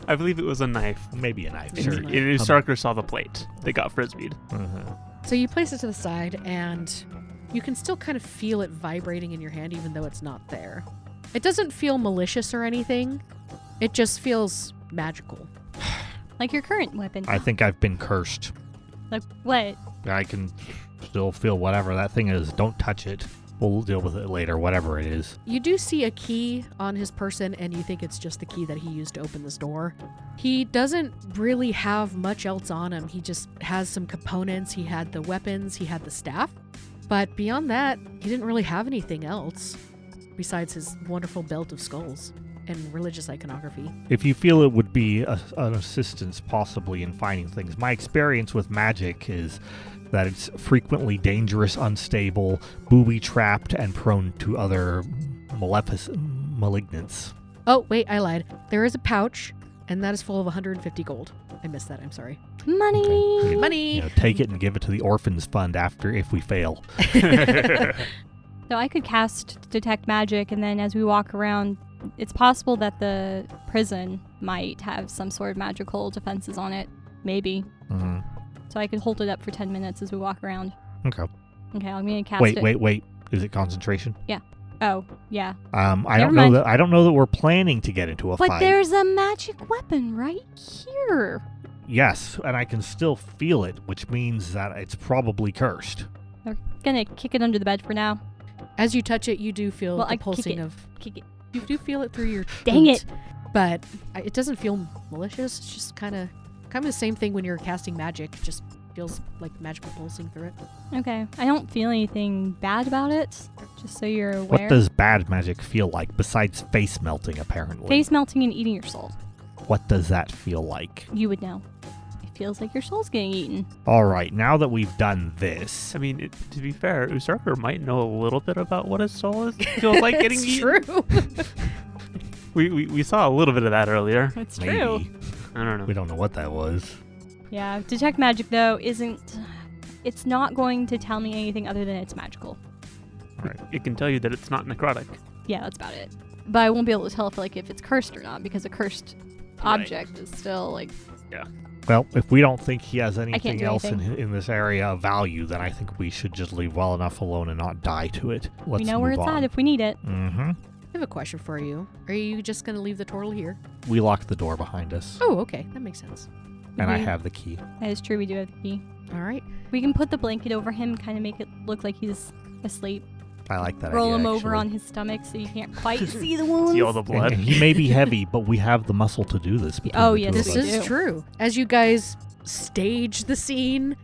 I believe it was a knife. Maybe a knife, Maybe sure. a knife. Usarker saw the plate. They got frisbeed. So you place it to the side, and you can still kind of feel it vibrating in your hand, even though it's not there. It doesn't feel malicious or anything. It just feels magical. Like your current weapon. I think I've been cursed. Like what? I can still feel whatever that thing is. Don't touch it. We'll deal with it later, whatever it is. You do see a key on his person, and you think it's just the key that he used to open this door. He doesn't really have much else on him. He just has some components. He had the weapons, he had the staff. But beyond that, he didn't really have anything else besides his wonderful belt of skulls and religious iconography. If you feel it would be an assistance possibly in finding things, my experience with magic is that it's frequently dangerous, unstable, booby-trapped, and prone to other malignance. Oh, wait, I lied. There is a pouch, and that is full of 150 gold. I missed that, I'm sorry. Money. Okay. Money! Take it and give it to the orphans fund after if we fail. So I could cast Detect Magic, and then as we walk around, it's possible that the prison might have some sort of magical defenses on it. Maybe. Mm-hmm. So I could hold it up for 10 minutes as we walk around. Okay. Okay, I'm going to cast it. Wait. Is it concentration? Oh, yeah. I Never don't know mind. that. I don't know that we're planning to get into a But fight. there's a magic weapon right here. Yes, and I can still feel it, which means that it's probably cursed. We're going to kick it under the bed for now. As you touch it, you do feel Well, the I kick pulsing it. of... Kick it. You do feel it through your Dang boot, it. But it doesn't feel malicious. It's just kind of the same thing when you're casting magic. It just feels like magical pulsing through it. Okay. I don't feel anything bad about it, just so you're aware. What does bad magic feel like besides face melting, apparently? Face melting and eating your soul. What does that feel like? You would know. It feels like your soul's getting eaten. All right, now that we've done this, I mean, to be fair, Usarker might know a little bit about what his soul feels like getting It's eaten. true. We saw a little bit of that earlier. It's maybe. true. I don't know. We don't know what that was. Yeah, Detect Magic, though, it's not going to tell me anything other than it's magical. It can tell you that it's not necrotic. Yeah, that's about it. But I won't be able to tell if it's cursed or not, because a cursed object is still, like... Well, if we don't think he has can't anything do else anything. in this area of value, then I think we should just leave well enough alone and not die to it. Let's we know where move it's on. at if we need it. Mm-hmm. I have a question for you. Are you just going to leave the turtle here? We locked the door behind us, Oh, okay. That makes sense. and I Mhm. have the key. That is true, we do have the key. All right. We can put the blanket over him, kind of make it look like he's asleep. I like that Roll idea, him over actually. on his stomach so you can't quite see the wounds. See all the blood. And he may be heavy, but we have the muscle to do this. between Oh, the yes, two of This we us. is do. true. As you guys stage the scene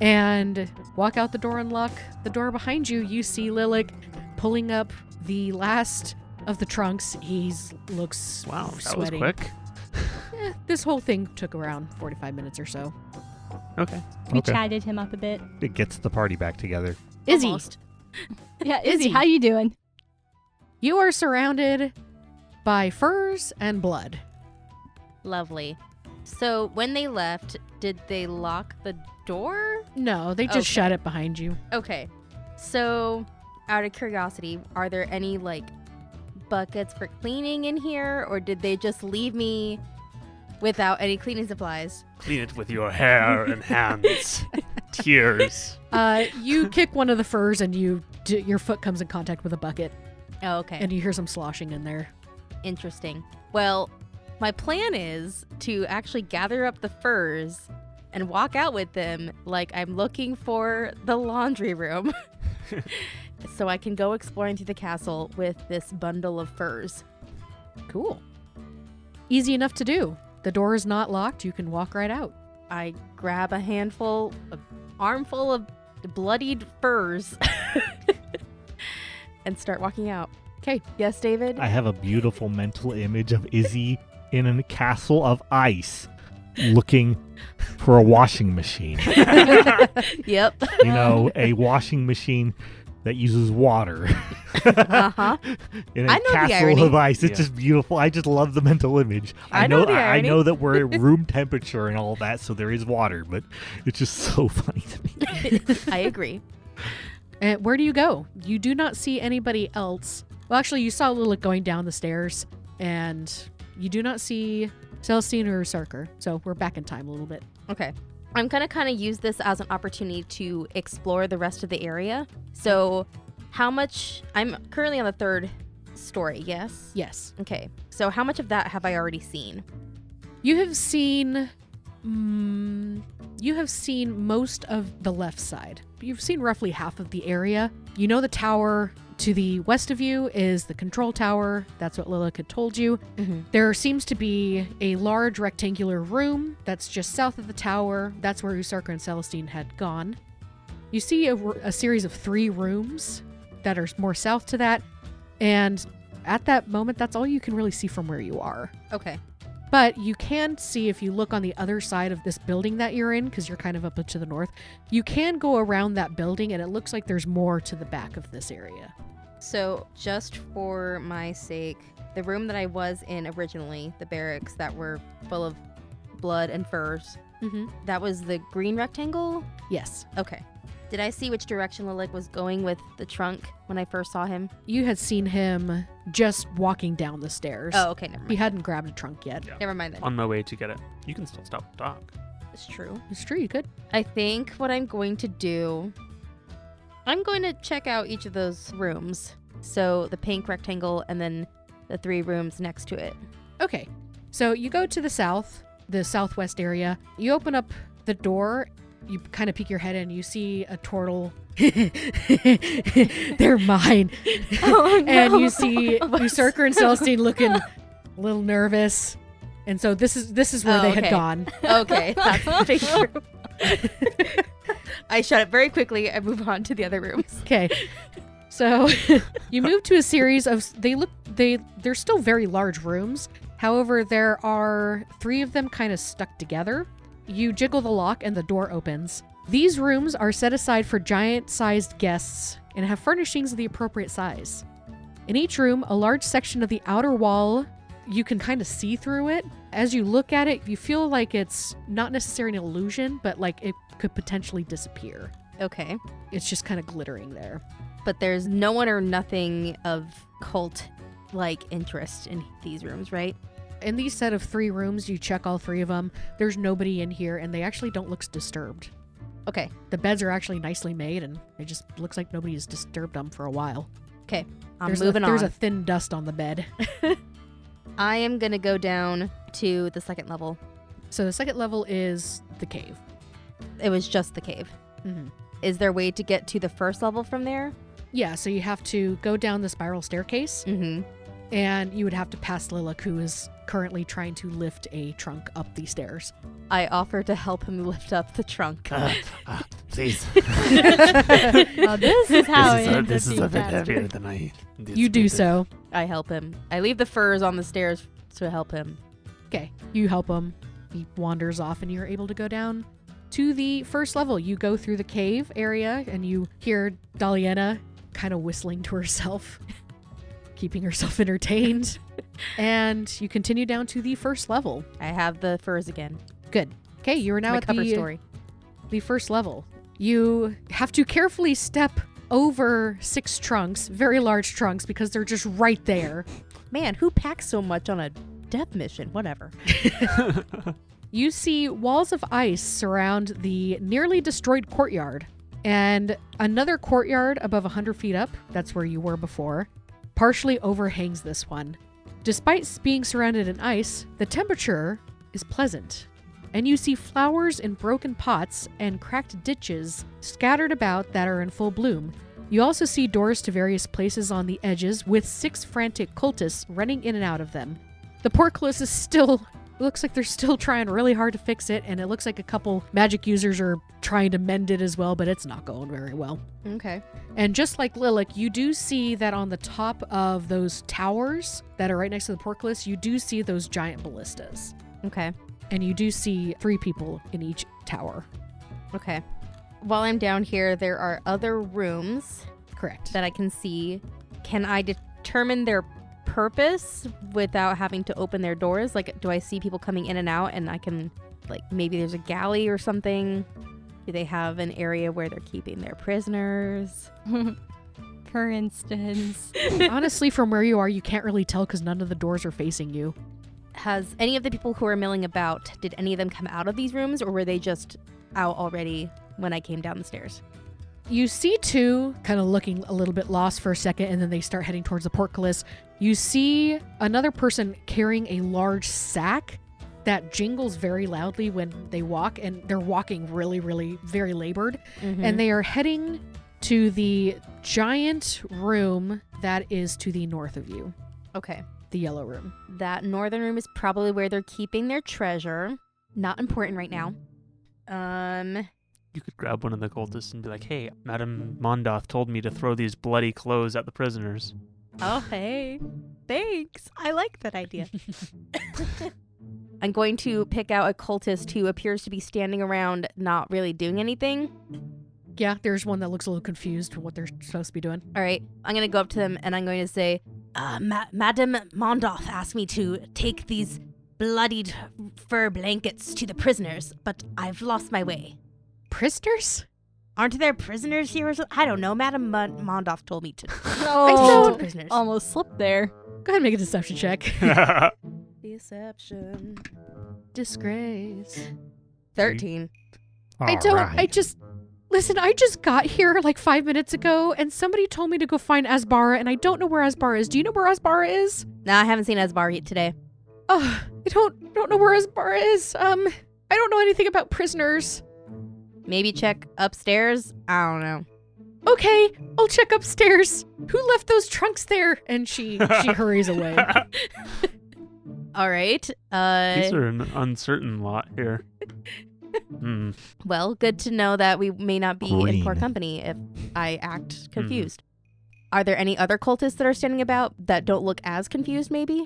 and walk out the door and lock the door behind you, you see Lilac pulling up the last of the trunks. He looks Wow, that sweating. was quick. This whole thing took around 45 minutes or so. Okay. We Okay. chatted him up a bit. It gets the party back together. Izzy, Almost. Yeah, Izzy. Izzy, how you doing? you are surrounded by furs and blood. Lovely. So when they left, did they lock the door? No, they just Okay. shut it behind you. Okay. So, out of curiosity, are there any like buckets for cleaning in here, or did they just leave me without any cleaning supplies? Clean it with your hair and hands. Tears. You kick one of the furs and your foot comes in contact with a bucket, Oh, okay. and you hear some sloshing in there. Interesting. Well, my plan is to actually gather up the furs and walk out with them like I'm looking for the laundry room. So I can go exploring through the castle with this bundle of furs. Cool. Easy enough to do. The door is not locked. You can walk right out. I grab an armful of bloodied furs and start walking out. Okay. Yes, David? I have a beautiful mental image of Izzy in a castle of ice looking for a washing machine. Yep. You know, a washing machine that uses water. Uh-huh. In I a know the castle irony. of ice. It's Yeah. just beautiful. I just love the mental image. I know the I irony. know that we're at room temperature and all that, so there is water, but it's just so funny to me. I agree. And where do you go? You do not see anybody else. Well, actually, you saw Lilith going down the stairs, and you do not see Celestine or Sarker. So we're back in time a little bit. Okay. I'm going to kind of use this as an opportunity to explore the rest of the area. So how much... I'm currently on the 3rd story, yes? Yes. Okay. So how much of that have I already seen? You have seen... you have seen most of the left side. You've seen roughly half of the area. You know the tower to the west of you is the control tower. That's what Lilith had told you. Mm-hmm. There seems to be a large rectangular room that's just south of the tower. That's where Usarker and Celestine had gone. You see a series of 3 rooms that are more south to that. And at that moment, that's all you can really see from where you are. Okay. But you can see, if you look on the other side of this building that you're in, because you're kind of up to the north, you can go around that building, and it looks like there's more to the back of this area. So just for my sake, the room that I was in originally, the barracks that were full of blood and furs, Mm-hmm. that was the green rectangle? Yes. Okay. Did I see which direction Lilik was going with the trunk when I first saw him? You had seen him just walking down the stairs. Oh, okay, never He mind. hadn't grabbed a trunk yet. Yeah. Never mind then. On my way to get it. You can still stop and talk. It's true. It's true, you could. I think what I'm going to do, I'm going to check out each of those rooms. So the pink rectangle and then the 3 rooms next to it. Okay. So you go to the southwest area. You open up the door. You kind of peek your head in. You see a turtle. They're mine. Oh, no. And you see Whoops. Usarker and Celestine looking a little nervous. And so this is where Oh, they okay. had gone. Okay, that's the big room. I shut it very quickly and move on to the other rooms. Okay. So you move to a series of they're still very large rooms. However, there are 3 of them kind of stuck together. You jiggle the lock and the door opens. These rooms are set aside for giant-sized guests and have furnishings of the appropriate size. In each room, a large section of the outer wall, you can kind of see through it. As you look at it, you feel like it's not necessarily an illusion, but like it could potentially disappear. Okay. It's just kind of glittering there. But there's no one or nothing of cult-like interest in these rooms, right? In these set of 3 rooms, you check all 3 of them. There's nobody in here, and they actually don't look disturbed. Okay. The beds are actually nicely made, and it just looks like nobody's disturbed them for a while. Okay. I'm There's moving There's on. a thin dust on the bed. I am going to go down to the 2nd level. So the 2nd level is the cave. It was just the cave. Mm-hmm. Is there a way to get to the 1st level from there? Yeah, so you have to go down the spiral staircase, Mm-hmm. and you would have to pass Lilik, who is currently trying to lift a trunk up the stairs. I offer to help him lift up the trunk. Please. Oh, this is how it ends this up is a being bit bad. heavier than I You do so. I help him. I leave the furs on the stairs to help him. Okay, you help him. He wanders off, and you're able to go down to the 1st level. You go through the cave area, and you hear Daliena kind of whistling to herself, keeping herself entertained. And you continue down to the 1st level. I have the furs again. Good. Okay, you are now My at cover the story. 1st level. You have to carefully step over 6 trunks, very large trunks, because they're just right there. Man, who packs so much on a death mission? Whatever. You see walls of ice surround the nearly destroyed courtyard, and another courtyard above 100 feet up, that's where you were before, partially overhangs this one. Despite being surrounded in ice, the temperature is pleasant, and you see flowers in broken pots and cracked ditches scattered about that are in full bloom. You also see doors to various places on the edges with 6 frantic cultists running in and out of them. The portcullis is still... It looks like they're still trying really hard to fix it, and it looks like a couple magic users are trying to mend it as well, but it's not going very well. Okay. And just like Lilik, you do see that on the top of those towers that are right next to the portcullis, you do see those giant ballistas. Okay. And you do see 3 people in each tower. Okay. While I'm down here, there are other rooms Correct. that I can see. Can I determine their purpose without having to open their doors? Like, do I see people coming in and out and I can, like, maybe there's a galley or something? Do they have an area where they're keeping their prisoners? For instance. Honestly, from where you are, you can't really tell because none of the doors are facing you. Has any of the people who are milling about, did any of them come out of these rooms, or were they just out already when I came down the stairs? You see two kind of looking a little bit lost for a second, and then they start heading towards the portcullis. You see another person carrying a large sack that jingles very loudly when they walk, and they're walking really, really very labored. Mm-hmm. And they are heading to the giant room that is to the north of you, Okay. the yellow room. That northern room is probably where they're keeping their treasure. Not important right now. You could grab one of the cultists and be like, hey, Madame Mondoth told me to throw these bloody clothes at the prisoners. Oh, hey. Thanks. I like that idea. I'm going to pick out a cultist who appears to be standing around not really doing anything. Yeah, there's one that looks a little confused for what they're supposed to be doing. All right. I'm going to go up to them and I'm going to say, Madame Mondoth asked me to take these bloodied fur blankets to the prisoners, but I've lost my way. Prisoners? Aren't there prisoners here or something? I don't know. Madame Mondoth told me to. Oh, prisoners. almost slipped there. Go ahead and make a deception check. Deception. Disgrace. 13. I just got here like 5 minutes ago, and somebody told me to go find Asbara, and I don't know where Asbara is. Do you know where Asbara is? No, I haven't seen Asbar yet today. I don't know where Asbara is. I don't know anything about prisoners. Maybe check upstairs? I don't know. Okay, I'll check upstairs. Who left those trunks there? And she hurries away. All right. These are an uncertain lot here. Well, good to know that we may not be in Green. poor company if I act confused. Are there any other cultists that are standing about that don't look as confused, maybe?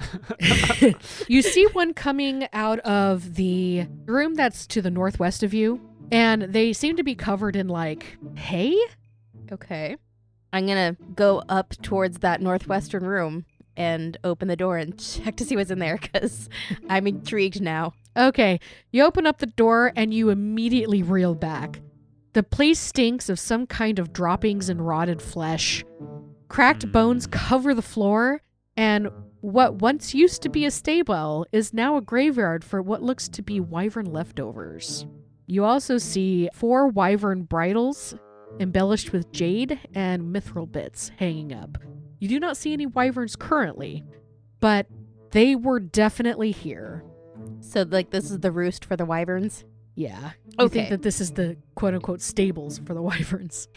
You see one coming out of the room that's to the northwest of you, and they seem to be covered in, like, hay? Okay. I'm going to go up towards that northwestern room and open the door and check to see what's in there because I'm intrigued now. Okay, you open up the door and you immediately reel back. The place stinks of some kind of droppings and rotted flesh. Cracked bones cover the floor, and what once used to be a stable is now a graveyard for what looks to be wyvern leftovers. You also see 4 wyvern bridles embellished with jade and mithril bits hanging up. You do not see any wyverns currently, but they were definitely here. So, like, this is the roost for the wyverns? Yeah. You think Okay. that this is the quote-unquote stables for the wyverns.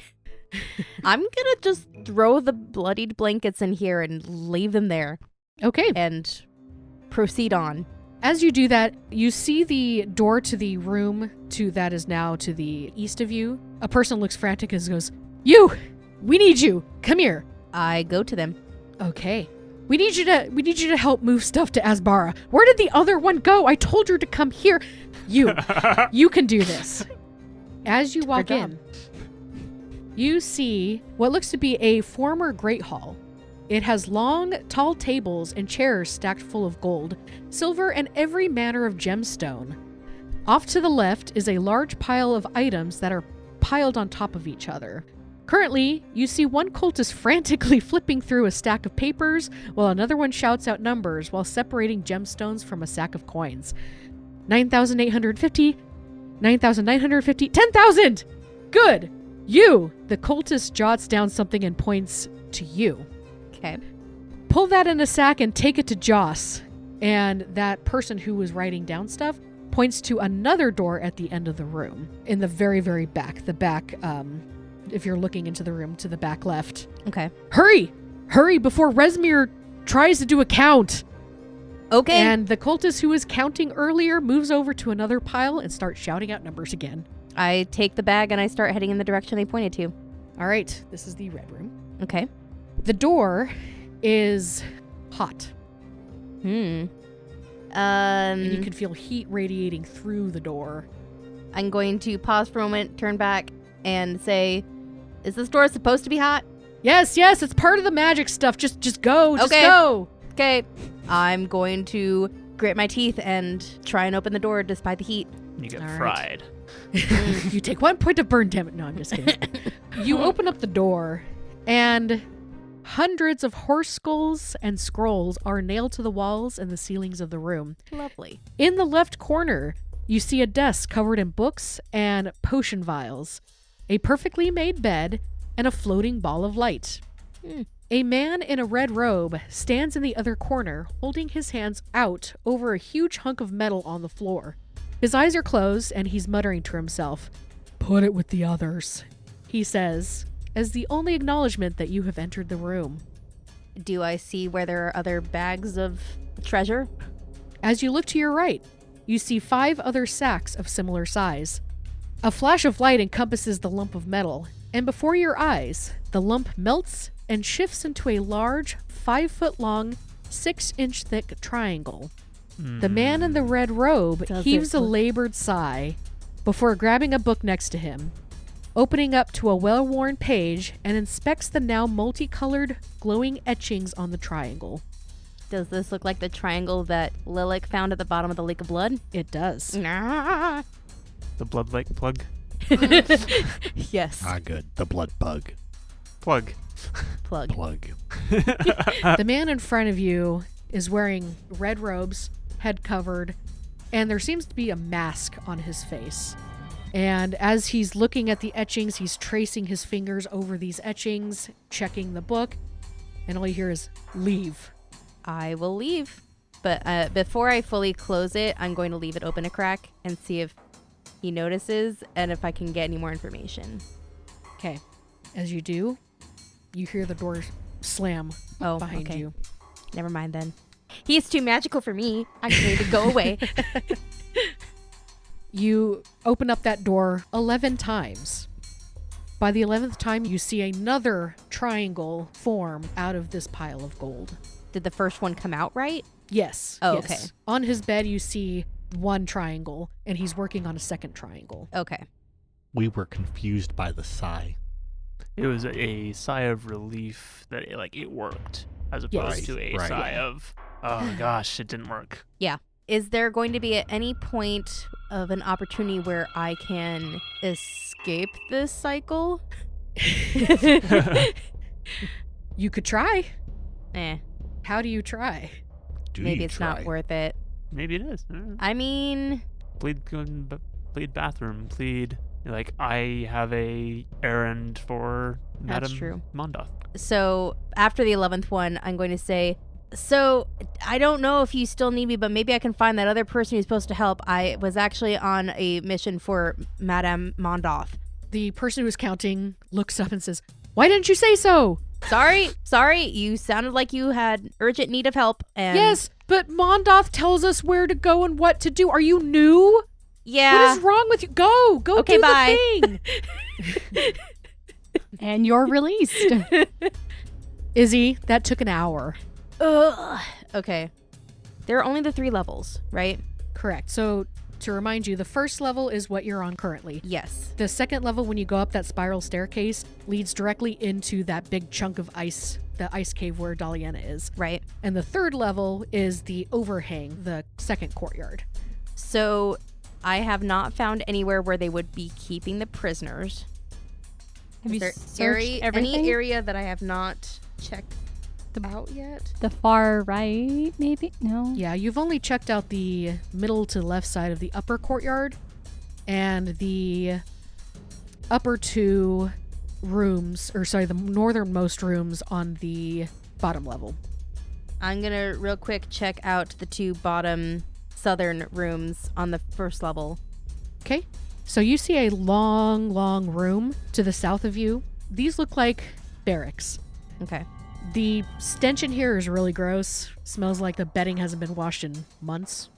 I'm going to just throw the bloodied blankets in here and leave them there Okay. and proceed on. As you do that, you see the door to the room that is now to the east of you. A person looks frantic and goes, "You! We need you! Come here!" I go to them. Okay. We need you to help move stuff to Asbara. Where did the other one go? I told her to come here. You can do this. As you walk job. in, you see what looks to be a former great hall. It has long, tall tables and chairs stacked full of gold, silver, and every manner of gemstone. Off to the left is a large pile of items that are piled on top of each other. Currently, you see one cultist frantically flipping through a stack of papers, while another one shouts out numbers while separating gemstones from a sack of coins. 9,850, 9,950, 10,000! Good! You! The cultist jots down something and points to you. Okay. Pull that in a sack and take it to Joss. And that person who was writing down stuff points to another door at the end of the room, in the very, very back. The back, if you're looking into the room to the back left. Okay. Hurry! Hurry before Resmir tries to do a count! Okay. And the cultist who was counting earlier moves over to another pile and starts shouting out numbers again. I take the bag and I start heading in the direction they pointed to. All right, this is the red room. Okay. The door is hot. And you can feel heat radiating through the door. I'm going to pause for a moment, turn back, and say, is this door supposed to be hot? Yes, it's part of the magic stuff. Just go. Just Okay. go. Okay, I'm going to grit my teeth and try and open the door despite the heat. You get All right. fried. You take 1 point of burn damage. No, I'm just kidding. You open up the door, and hundreds of horse skulls and scrolls are nailed to the walls and the ceilings of the room. Lovely. In the left corner, you see a desk covered in books and potion vials, a perfectly made bed, and a floating ball of light. A man in a red robe stands in the other corner, holding his hands out over a huge hunk of metal on the floor. His eyes are closed, and he's muttering to himself. Put it with the others, he says, as the only acknowledgement that you have entered the room. Do I see where there are other bags of treasure? As you look to your right, you see 5 other sacks of similar size. A flash of light encompasses the lump of metal, and before your eyes, the lump melts and shifts into a large, 5-foot-long, 6-inch thick triangle. The man in the red robe Does heaves it a look- labored sigh before grabbing a book next to him, opening up to a well-worn page, and inspects the now multicolored, glowing etchings on the triangle. Does this look like the triangle that Lilac found at the bottom of the Lake of Blood? It does. Nah. The blood lake plug. Yes. Good. The blood bug. Plug. Plug. Plug. The man in front of you is wearing red robes, head covered, and there seems to be a mask on his face. And as he's looking at the etchings, he's tracing his fingers over these etchings, checking the book, and all you hear is, leave. I will leave. But before I fully close it, I'm going to leave it open a crack and see if he notices and if I can get any more information. Okay. As you do, you hear the door slam behind okay. you. Never mind then. He's too magical for me. I need to go away. You open up that door 11 times. By the 11th time, you see another triangle form out of this pile of gold. Did the first one come out right? Yes. Oh, yes. okay. On his bed, you see one triangle, and he's working on a second triangle. Okay. We were confused by the sigh. It was a sigh of relief that it worked, as opposed Yes. to a Right. sigh of, oh gosh, it didn't work. Is there going to be at any point of an opportunity where I can escape this cycle? You could try. How do you try? Maybe it's not worth it. Maybe it is. I mean, Plead bathroom. Plead I have a errand for That's Madame true. Mondoth. so after the 11th one, I'm going to say, so I don't know if you still need me, but maybe I can find that other person who's supposed to help. I was actually on a mission for Madame Mondoth. The person who's counting looks up and says, "Why didn't you say so?" Sorry, you sounded like you had urgent need of help. And Yes, but Mondoth tells us where to go and what to do. Are you new? yeah. What is wrong with you? Go Okay, do bye. the thing. And you're released. Izzy, that took an hour. Ugh. Okay. There are only the 3 levels, right? Correct. So to remind you, the first level is what you're on currently. Yes. The second level, when you go up that spiral staircase, leads directly into that big chunk of ice, the ice cave where Daliana is. Right. And the third level is the overhang, the second courtyard. So I have not found anywhere where they would be keeping the prisoners. Have Is you there searched everything? any area that I have not checked out yet? The far right, maybe? No. Yeah, you've only checked out the middle to left side of the upper courtyard and the upper 2 rooms, the northernmost rooms on the bottom level. I'm going to real quick check out the 2 bottom southern rooms on the first level. Okay, so you see a long, long room to the south of you. These look like barracks. Okay. The stench in here is really gross. Smells like the bedding hasn't been washed in months.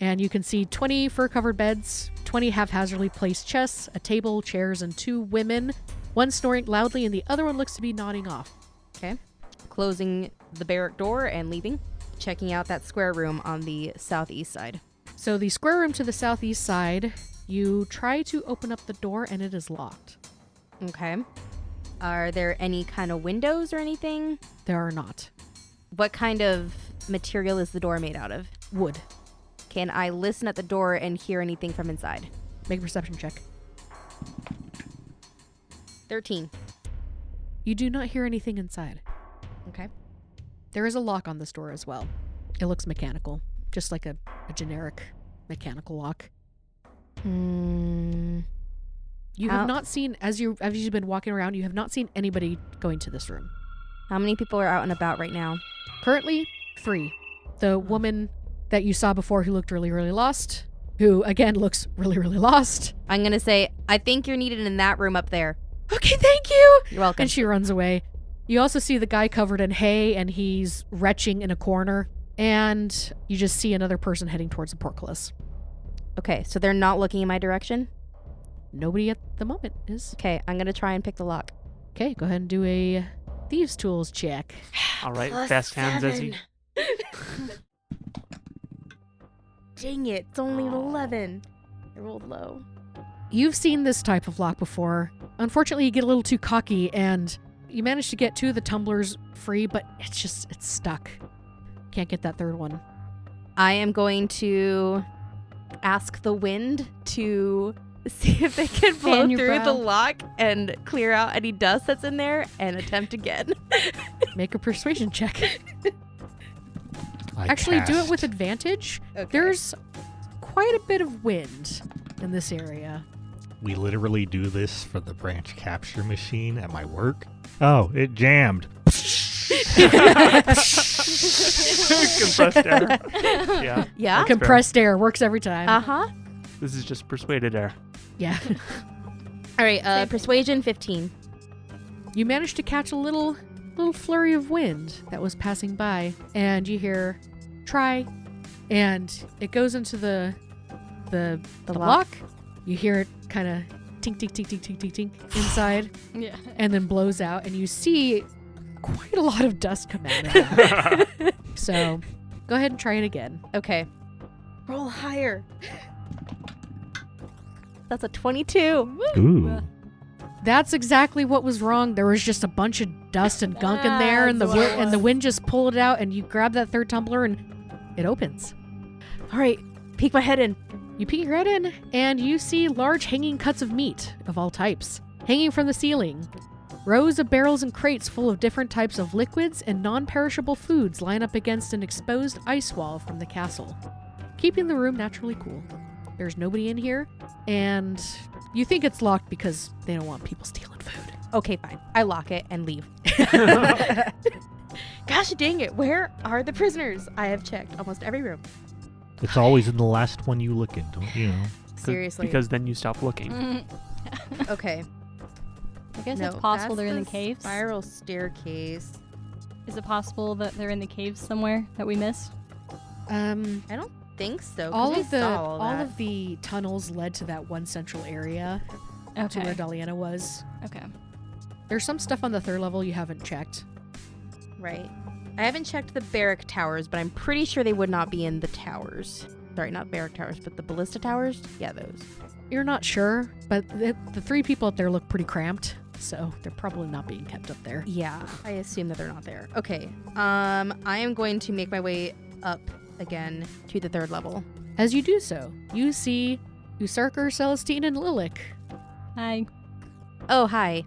And you can see 20 fur-covered beds, 20 haphazardly placed chests, a table, chairs, and 2 women. One snoring loudly and the other one looks to be nodding off. Okay. Closing the barrack door and leaving. Checking out that square room on the southeast side. So the square room to the southeast side, you try to open up the door and it is locked. Okay. Are there any kind of windows or anything? There are not. What kind of material is the door made out of? Wood. Can I listen at the door and hear anything from inside? Make a perception check. 13. You do not hear anything inside. Okay. There is a lock on this door as well. It looks mechanical, just like a generic mechanical lock. You have not seen, as you've been walking around, you have not seen anybody going to this room. How many people are out and about right now? Currently, 3. The woman that you saw before who looked really, really lost, who, again, looks really, really lost. I'm going to say, I think you're needed in that room up there. Okay, thank you! You're welcome. And she runs away. You also see the guy covered in hay, and he's retching in a corner. And you just see another person heading towards the portcullis. Okay, so they're not looking in my direction? Nobody at the moment is. Okay, I'm going to try and pick the lock. Okay, go ahead and do a Thieves' Tools check. All right, fast hands as you. Dang it, it's only 11. I rolled low. You've seen this type of lock before. Unfortunately, you get a little too cocky, and you manage to get 2 of the tumblers free, but it's stuck. Can't get that third one. I am going to ask the wind to see if it can blow Fan your through brow. the lock and clear out any dust that's in there and attempt again. Make a persuasion check. I Actually, do it cast. with advantage. Okay. There's quite a bit of wind in this area. We literally do this for the branch capture machine at my work. Oh, it jammed. Compressed air. Yeah. Yeah? That's Compressed air works every time. Uh-huh. This is just persuaded air. Yeah. All right, persuasion 15. You managed to catch a little flurry of wind that was passing by, and you hear try, and it goes into the lock. You hear it kind of tink tink tink tink tink tink tink inside, Yeah. and then blows out, and you see quite a lot of dust come out of that. So go ahead and try it again. Okay. Roll higher. That's a 22. Ooh. That's exactly what was wrong. There was just a bunch of dust and gunk in there, and That's what it the was. wind just pulled it out, and you grab that third tumbler, and it opens. All right, peek my head in. You peek right in, and you see large hanging cuts of meat of all types, hanging from the ceiling. Rows of barrels and crates full of different types of liquids and non-perishable foods line up against an exposed ice wall from the castle, keeping the room naturally cool. There's nobody in here, and you think it's locked because they don't want people stealing food. Okay, fine. I lock it and leave. Gosh dang it. Where are the prisoners? I have checked almost every room. It's always in the last one you look into, you know. Seriously. Because then you stop looking. Okay. I guess No, it's possible that's they're in the caves. Spiral staircase. Is it possible that they're in the caves somewhere that we missed? I don't think so. 'cause All we of the saw all that. of the tunnels led to that one central area to Okay. where Daliana was. Okay. There's some stuff on the third level you haven't checked. Right. I haven't checked the barrack towers, but I'm pretty sure they would not be in the towers. Sorry, not barrack towers, but the ballista towers? Yeah, those. You're not sure, but the 3 people up there look pretty cramped, so they're probably not being kept up there. Yeah, I assume that they're not there. Okay. I am going to make my way up again to the 3rd level. As you do so, you see Usarker, Celestine, and Lilik. Hi. Oh, hi.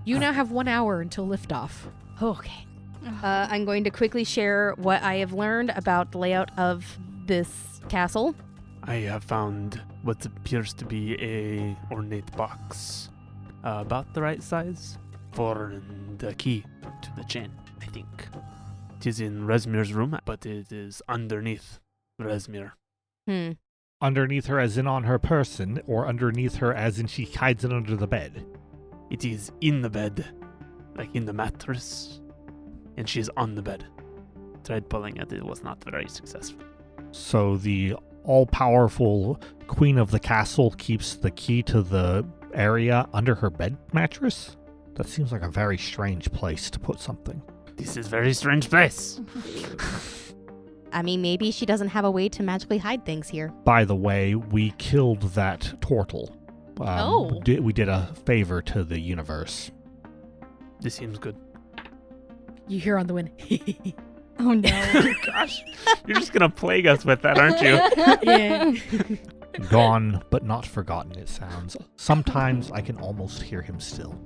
You now have 1 hour until liftoff. Okay. I'm going to quickly share what I have learned about the layout of this castle. I have found what appears to be a ornate box, about the right size for the key to the chain, I think. It is in Resmir's room, but it is underneath Resmir. Underneath her as in on her person, or underneath her as in she hides it under the bed. It is in the bed, like in the mattress, and she's on the bed. Tried pulling it, it was not very successful. So the all-powerful queen of the castle keeps the key to the area under her bed mattress? That seems like a very strange place to put something. This is a very strange place. I mean, maybe she doesn't have a way to magically hide things here. By the way, we killed that turtle. Oh. We did a favor to the universe. This seems good. You hear on the wind. Oh no. Gosh, you're just gonna plague us with that, aren't you? Yeah. Gone, but not forgotten, it sounds. Sometimes I can almost hear him still.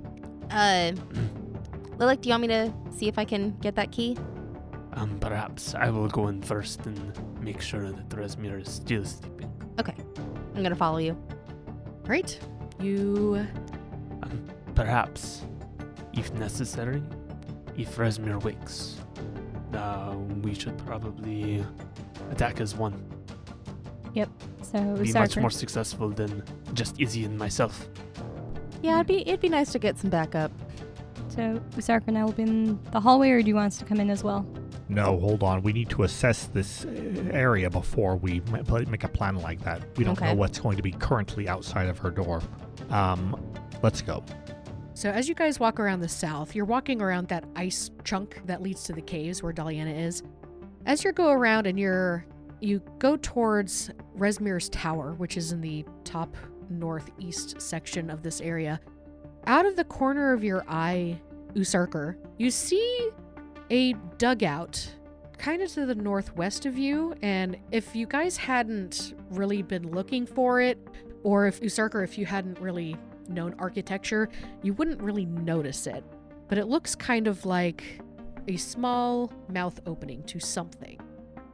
Lilac, do you want me to see if I can get that key? Perhaps I will go in first and make sure that Resmir is still sleeping. Okay. I'm gonna follow you. Right. You. Perhaps, if necessary, if Resmir wakes, we should probably attack as one. So Be much Usarker. more successful than just Izzy and myself. Yeah, it'd be nice to get some backup. So Usarker now will be in the hallway, or do you want us to come in as well? No, hold on. We need to assess this area before we make a plan like that. We don't Okay. know what's going to be currently outside of her door. Let's go. So as you guys walk around the south, you're walking around that ice chunk that leads to the caves where Daliana is. As you go around and you go towards Resmir's tower, which is in the top northeast section of this area. Out of the corner of your eye, Usarker, you see a dugout kind of to the northwest of you, and if you guys hadn't really been looking for it, or if you hadn't really known architecture, you wouldn't really notice it. But it looks kind of like a small mouth opening to something.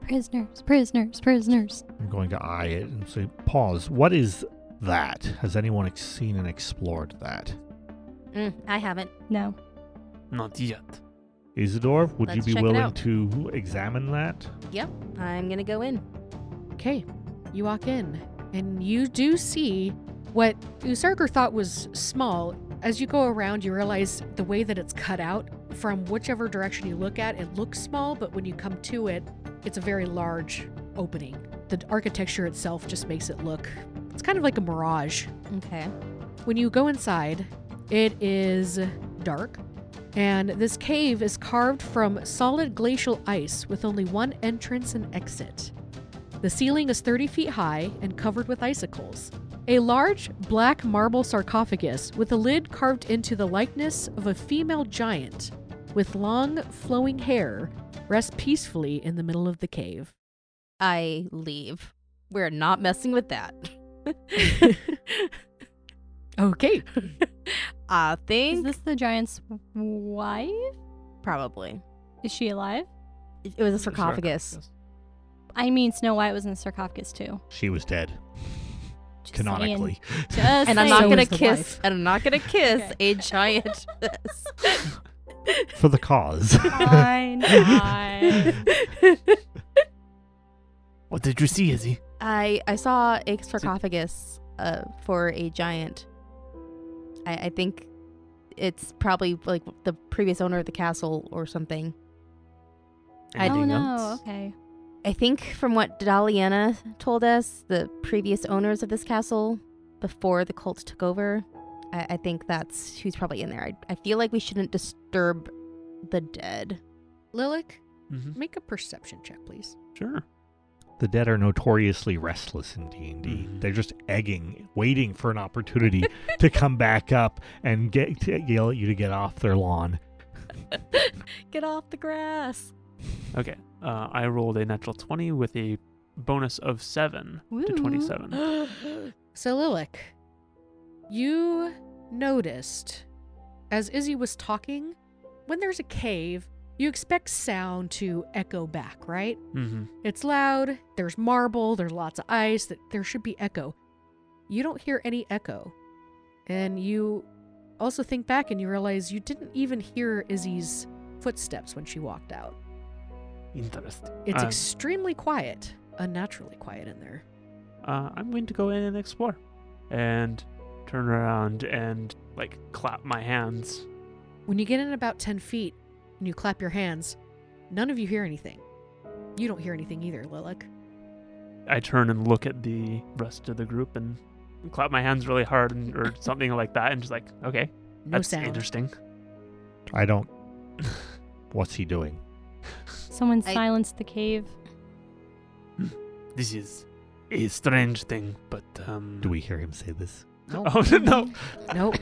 Prisoners, prisoners, prisoners. I'm going to eye it and say, pause. What is that? Has anyone seen and explored that? I haven't. No. Not yet. Isidore, would Let's you be check it willing out. to examine that? Yep, I'm gonna go in. Okay, you walk in, and you do see what Usarker thought was small. As you go around, you realize the way that it's cut out, from whichever direction you look at, it looks small, but when you come to it, it's a very large opening. The architecture itself just makes it look, it's kind of like a mirage. Okay. When you go inside, it is dark, and this cave is carved from solid glacial ice with only one entrance and exit. The ceiling is 30 feet high and covered with icicles. A large black marble sarcophagus with a lid carved into the likeness of a female giant with long flowing hair rests peacefully in the middle of the cave. I leave. We're not messing with that. Okay. I Is think this the giant's wife? probably. Is she alive? It was a sarcophagus. I mean, Snow White was in the sarcophagus too. She was dead. Just Canonically. saying. Just And I'm saying. not So gonna is the kiss. wife. And I'm not gonna kiss Okay. a giant. For the cause. Fine, fine. What did you see, Izzy? I saw a sarcophagus for a giant. I think it's probably like the previous owner of the castle or something. Anything oh no, else? okay. I think from what Daliana told us, the previous owners of this castle before the cult took over, I think that's who's probably in there. I feel like we shouldn't disturb the dead. Lilac, Mm-hmm. make a perception check, please. Sure. The dead are notoriously restless in D&D. Mhm. They're just egging, waiting for an opportunity to come back up and yell at you to get off their lawn. Get off the grass. Okay. I rolled a natural 20 with a bonus of 7 to Woo. 27. So, Lilac, you noticed as Izzy was talking, when there's a cave, you expect sound to echo back, right? Mm-hmm. It's loud, there's marble, there's lots of ice, that there should be echo. You don't hear any echo. And you also think back and you realize you didn't even hear Izzy's footsteps when she walked out. Interesting. It's extremely quiet, unnaturally quiet in there. I'm going to go in and explore. And turn around and, clap my hands. When you get in about 10 feet and you clap your hands, none of you hear anything. You don't hear anything either, Lilac. I turn and look at the rest of the group and clap my hands really hard or something like that and just okay, No that's sound. interesting. I don't... What's he doing? Someone I- silenced the cave. This is a strange thing, but Do we hear him say this? Nope. Oh, no. Nope.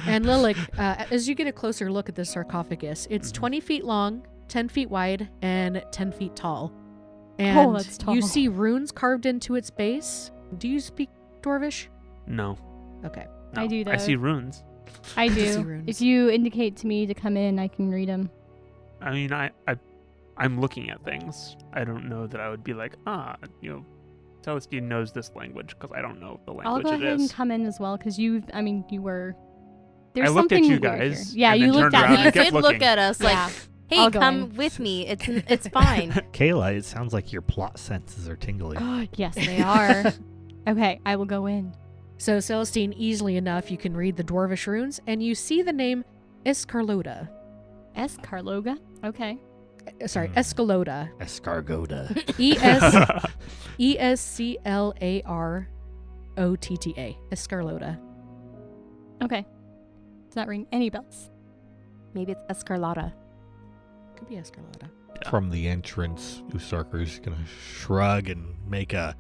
And Lilac, as you get a closer look at the sarcophagus, it's 20 feet long, 10 feet wide, and 10 feet tall. And that's tall. you see runes carved into its base. Do you speak Dwarvish? No. Okay. No. I do, I though. see runes. I You see do. runes. If you indicate to me to come in, I can read them. I mean, I'm looking at things. I don't know that I would be like, Celestine knows this language, because I don't know the language I'll go it ahead is. and come in as well, because you were... There's I looked at something you weird guys, here. Yeah, and you then looked turned at around me. and You kept did look looking. at us like, Yeah. hey, I'll go come in. with me. It's fine. Kayla, it sounds like your plot senses are tingling. Yes, they are. Okay, I will go in. So, Celestine, easily enough, you can read the Dwarvish runes, and you see the name Escarlota. Escarloga? Okay. Sorry, Hmm. Escalota. Escargoda. Esclarota. Escarlota. Okay. Does not ring any bells. Maybe it's Escarlata. Could be Escarlota. From the entrance, Usarker's going to shrug and make a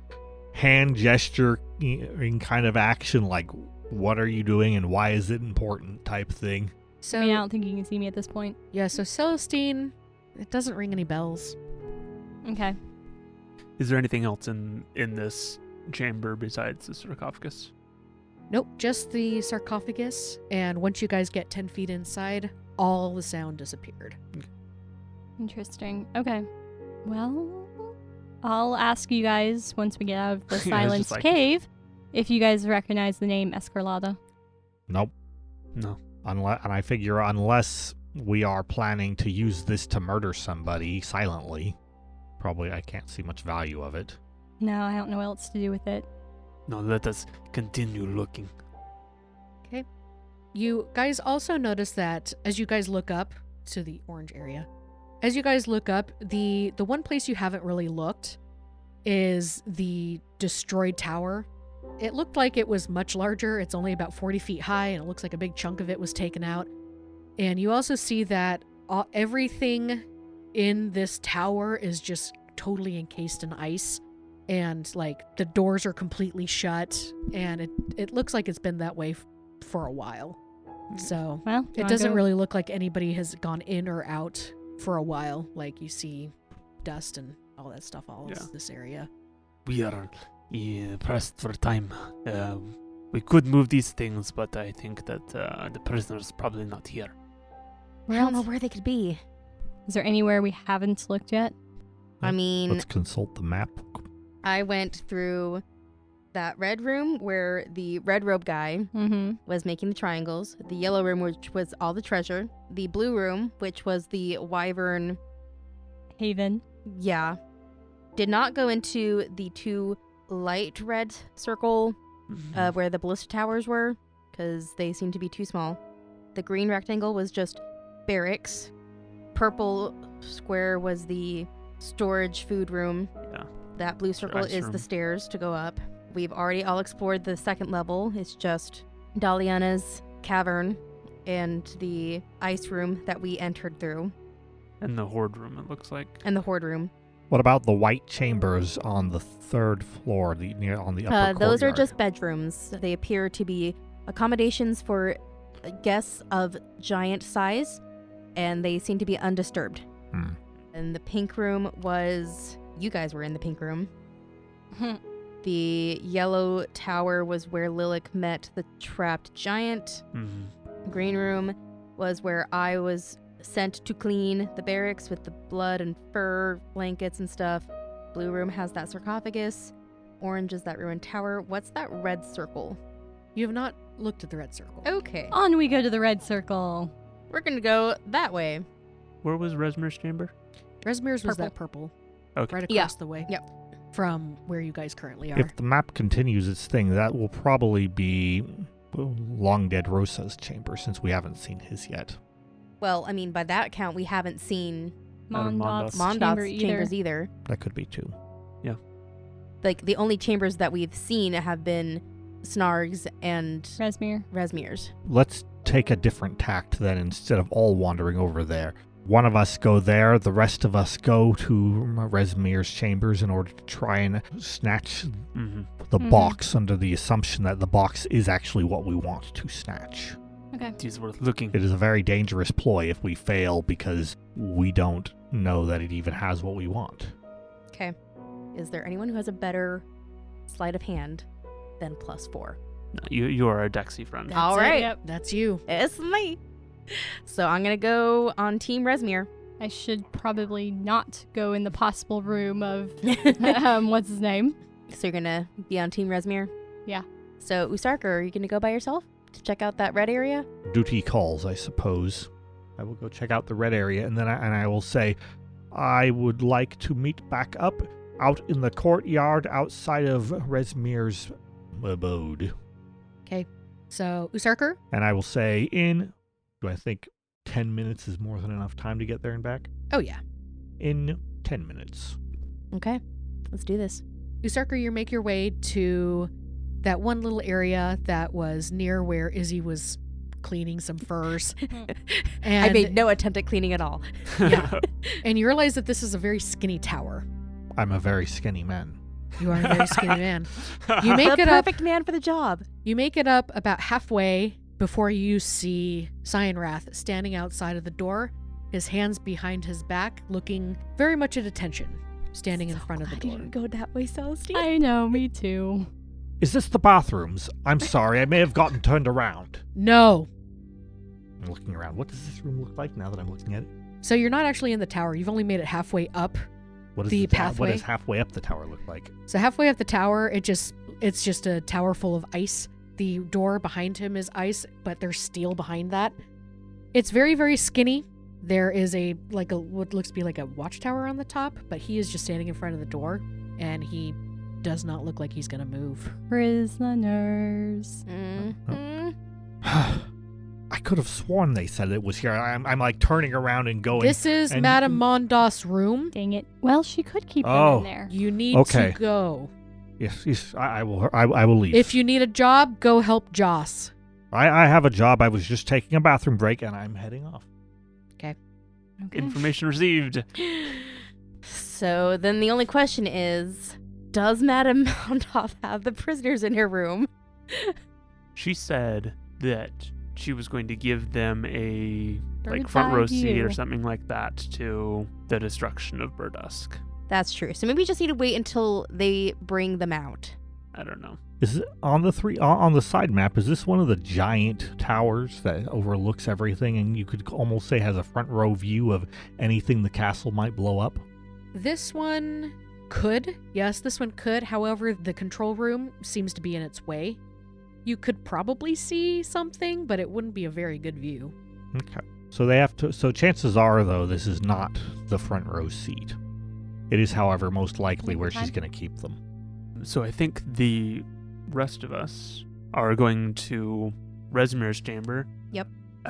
hand gesture in kind of action like, what are you doing and why is it important type thing. So, I mean, I don't think you can see me at this point. yeah, so Celestine, it doesn't ring any bells. Okay. Is there anything else in this chamber besides the sarcophagus? Nope, just the sarcophagus, and once you guys get 10 feet inside, all the sound disappeared. Interesting. Okay. Well, I'll ask you guys once we get out of the Yeah, it's just Silence like- Cave if you guys recognize the name Escarlata. Nope. No. And I figure unless we are planning to use this to murder somebody silently, probably I can't see much value of it. No, I don't know what else to do with it. No, let us continue looking. You guys also notice that as you guys look up to the orange area, as you guys look up, the one place you haven't really looked is the destroyed tower. It looked like it was much larger. It's only about 40 feet high, and it looks like a big chunk of it was taken out. And you also see that everything in this tower is just totally encased in ice. And, like, the doors are completely shut. And it looks like it's been that way for a while. So Well, it doesn't really look like anybody has gone in or out for a while. Like, you see dust and all that stuff all Yeah. in this area. We are pressed for time. We could move these things, but I think that the prisoner's probably not here. I don't know where they could be. Is there anywhere we haven't looked yet? I mean, Let's consult the map. I went through that red room where the red robe guy Mm-hmm. was making the triangles, the yellow room, which was all the treasure, the blue room, which was the wyvern. Haven. Yeah. Did not go into the two light red circle where the ballista towers were, because they seemed to be too small. The green rectangle was just barracks. Purple square was the storage food room. Yeah. That blue circle Ice is room. the stairs to go up. We've already all explored the second level. It's just Daliana's cavern and the ice room that we entered through, And the Hoard room, it looks like. and the hoard room. What about the white chambers on the third floor, on the upper Those are courtyard? just bedrooms. They appear to be accommodations for guests of giant size, and they seem to be undisturbed. Hmm. And the pink room was... You guys were in the pink room. The yellow tower was where Lilac met the trapped giant. Mm-hmm. Green room was where I was sent to clean the barracks with the blood and fur blankets and stuff. Blue room has that sarcophagus. Orange is that ruined tower. What's that red circle? You have not looked at the red circle. Okay. On we go to the red circle. We're going to go that way. Where was Resmer's chamber? Resmir's was Purple. that purple. Okay. Right Yeah. across the way. Yep. From where you guys currently are. If the map continues its thing, that will probably be Long Dead Rosa's chamber, since we haven't seen his yet. Well, I mean, by that count, we haven't seen Not a Mondot's Mondot's chamber Mondot's either. chambers either. That could be too. Like, the only chambers that we've seen have been Snarg's and Resmir. Resmir's. Let's take a different tact then. Instead of all wandering over there, one of us go there, the rest of us go to Resmir's chambers in order to try and snatch the box under the assumption that the box is actually what we want to snatch. Okay. It is worth looking. It is a very dangerous ploy if we fail because we don't know that it even has what we want. Okay. Is there anyone who has a better sleight of hand than +4? No, you are a Dexy friend. All That's it. right. Yep, that's you. It's me. So I'm going to go on Team Resmir. I should probably not go in the possible room of what's his name? So you're going to be on Team Resmir? Yeah. So Usarker, are you going to go by yourself to check out that red area? Duty calls, I suppose. I will go check out the red area, and then I will say, I would like to meet back up out in the courtyard outside of Resmir's abode. Okay. So, Usarker? And I will say do I think 10 minutes is more than enough time to get there and back? Oh, yeah. In 10 minutes. Okay. Let's do this. Usarker, you make your way to that one little area that was near where Izzy was cleaning some furs. And I made no attempt at cleaning at all. Yeah. And you realize that this is a very skinny tower. I'm a very skinny man. You are a very skinny man. You make The it up. perfect man for the job. You make it up about halfway before you see Cyanrath standing outside of the door, his hands behind his back, looking very much at attention, standing in front of the Glad you door. didn't go that way, Celestine. I know, me too. Is this the bathrooms? I'm sorry, I may have gotten turned around. No. I'm looking around. What does this room look like now that I'm looking at it? So you're not actually in the tower. You've only made it halfway up. What does The what pathway? does halfway up the tower look like? So halfway up the tower, it's just a tower full of ice. The door behind him is ice, but there's steel behind that. It's very, very skinny. There is what looks to be like a watchtower on the top, but he is just standing in front of the door, and he does not look like he's gonna move. Prisoners. Mm-hmm. I could have sworn they said it was here. I'm like turning around and going. This is and- Madame Mondos' room. Dang it. Well, she could keep them Oh. in there. You need Okay. to go. Yes, I will leave. If you need a job, go help Joss. I have a job. I was just taking a bathroom break and I'm heading off. Okay. Information received. So then the only question is, does Madame Mondoff have the prisoners in her room? She said that she was going to give them a Bird's front eye row seat or view. something like that to the destruction of Berdusk. That's true. So maybe we just need to wait until they bring them out. I don't know. Is it on the side map? Is this one of the giant towers that overlooks everything, and you could almost say has a front row view of anything the castle might blow up? This one could. Yes, this one could. However, the control room seems to be in its way. You could probably see something, but it wouldn't be a very good view. Okay. So chances are, though, this is not the front row seat. It is, however, most likely where she's going to keep them. So I think the rest of us are going to Resmir's chamber. Yep.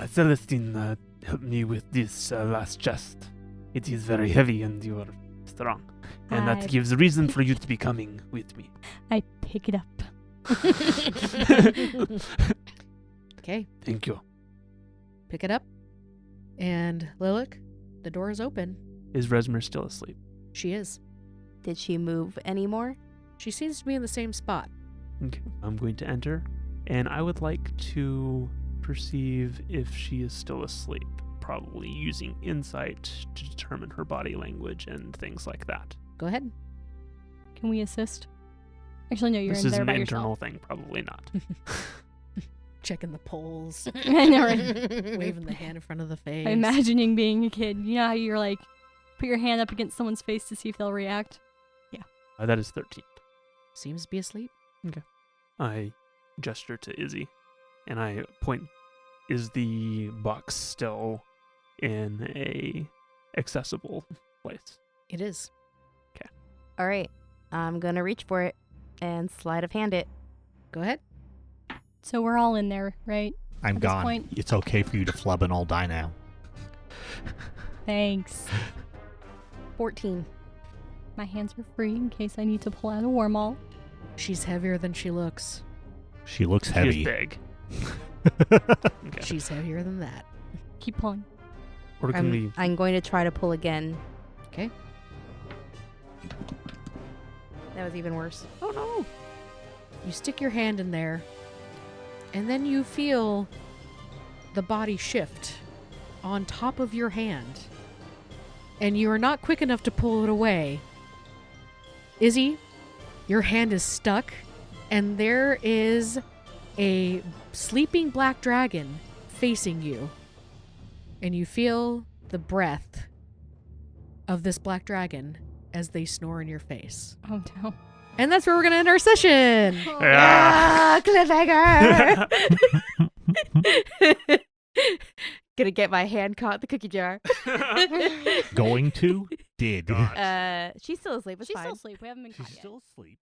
Celestine, help me with this last chest. It is very heavy and you are strong. And that I- gives a reason for you to be coming with me. I pick it up. Okay, Thank you. pick it up. And Lilac, the door is open. Is Resmir still asleep? She is. Did she move anymore? She seems to be in the same spot. Okay. I'm going to enter, and I would like to perceive if she is still asleep, probably using insight to determine her body language and things like that. Go ahead. Can we assist? Actually, no, you're This in is there an by internal yourself. thing, probably not. Checking the poles, I know, right? waving the hand in front of the face. I'm imagining being a kid. You know how you're like, put your hand up against someone's face to see if they'll react? That is 13. Seems to be asleep. I gesture to Izzy, and I point. Is the box still in a accessible place? It is. All right. I'm going to reach for it and sleight of hand it. Go ahead. So we're all in there, right? I'm At this gone. point- It's okay for you to flub and I'll die now. Thanks. 14. My hands are free in case I need to pull out a war maul. She's heavier than she looks. She looks She is heavy. big. Okay. She's heavier than that. Keep pulling. Or can we? I'm going to try to pull again. Okay. That was even worse. Oh no! You stick your hand in there, and then you feel the body shift on top of your hand, and you are not quick enough to pull it away. Izzy, your hand is stuck, and there is a sleeping black dragon facing you, and you feel the breath of this black dragon as they snore in your face. Oh no. And that's where we're going to end our session. Yeah. Cliffhanger! Gonna get my hand caught in the cookie jar. Going to? Did. God. She's still asleep. It's She's fine. still asleep. We haven't been She's caught yet. still asleep.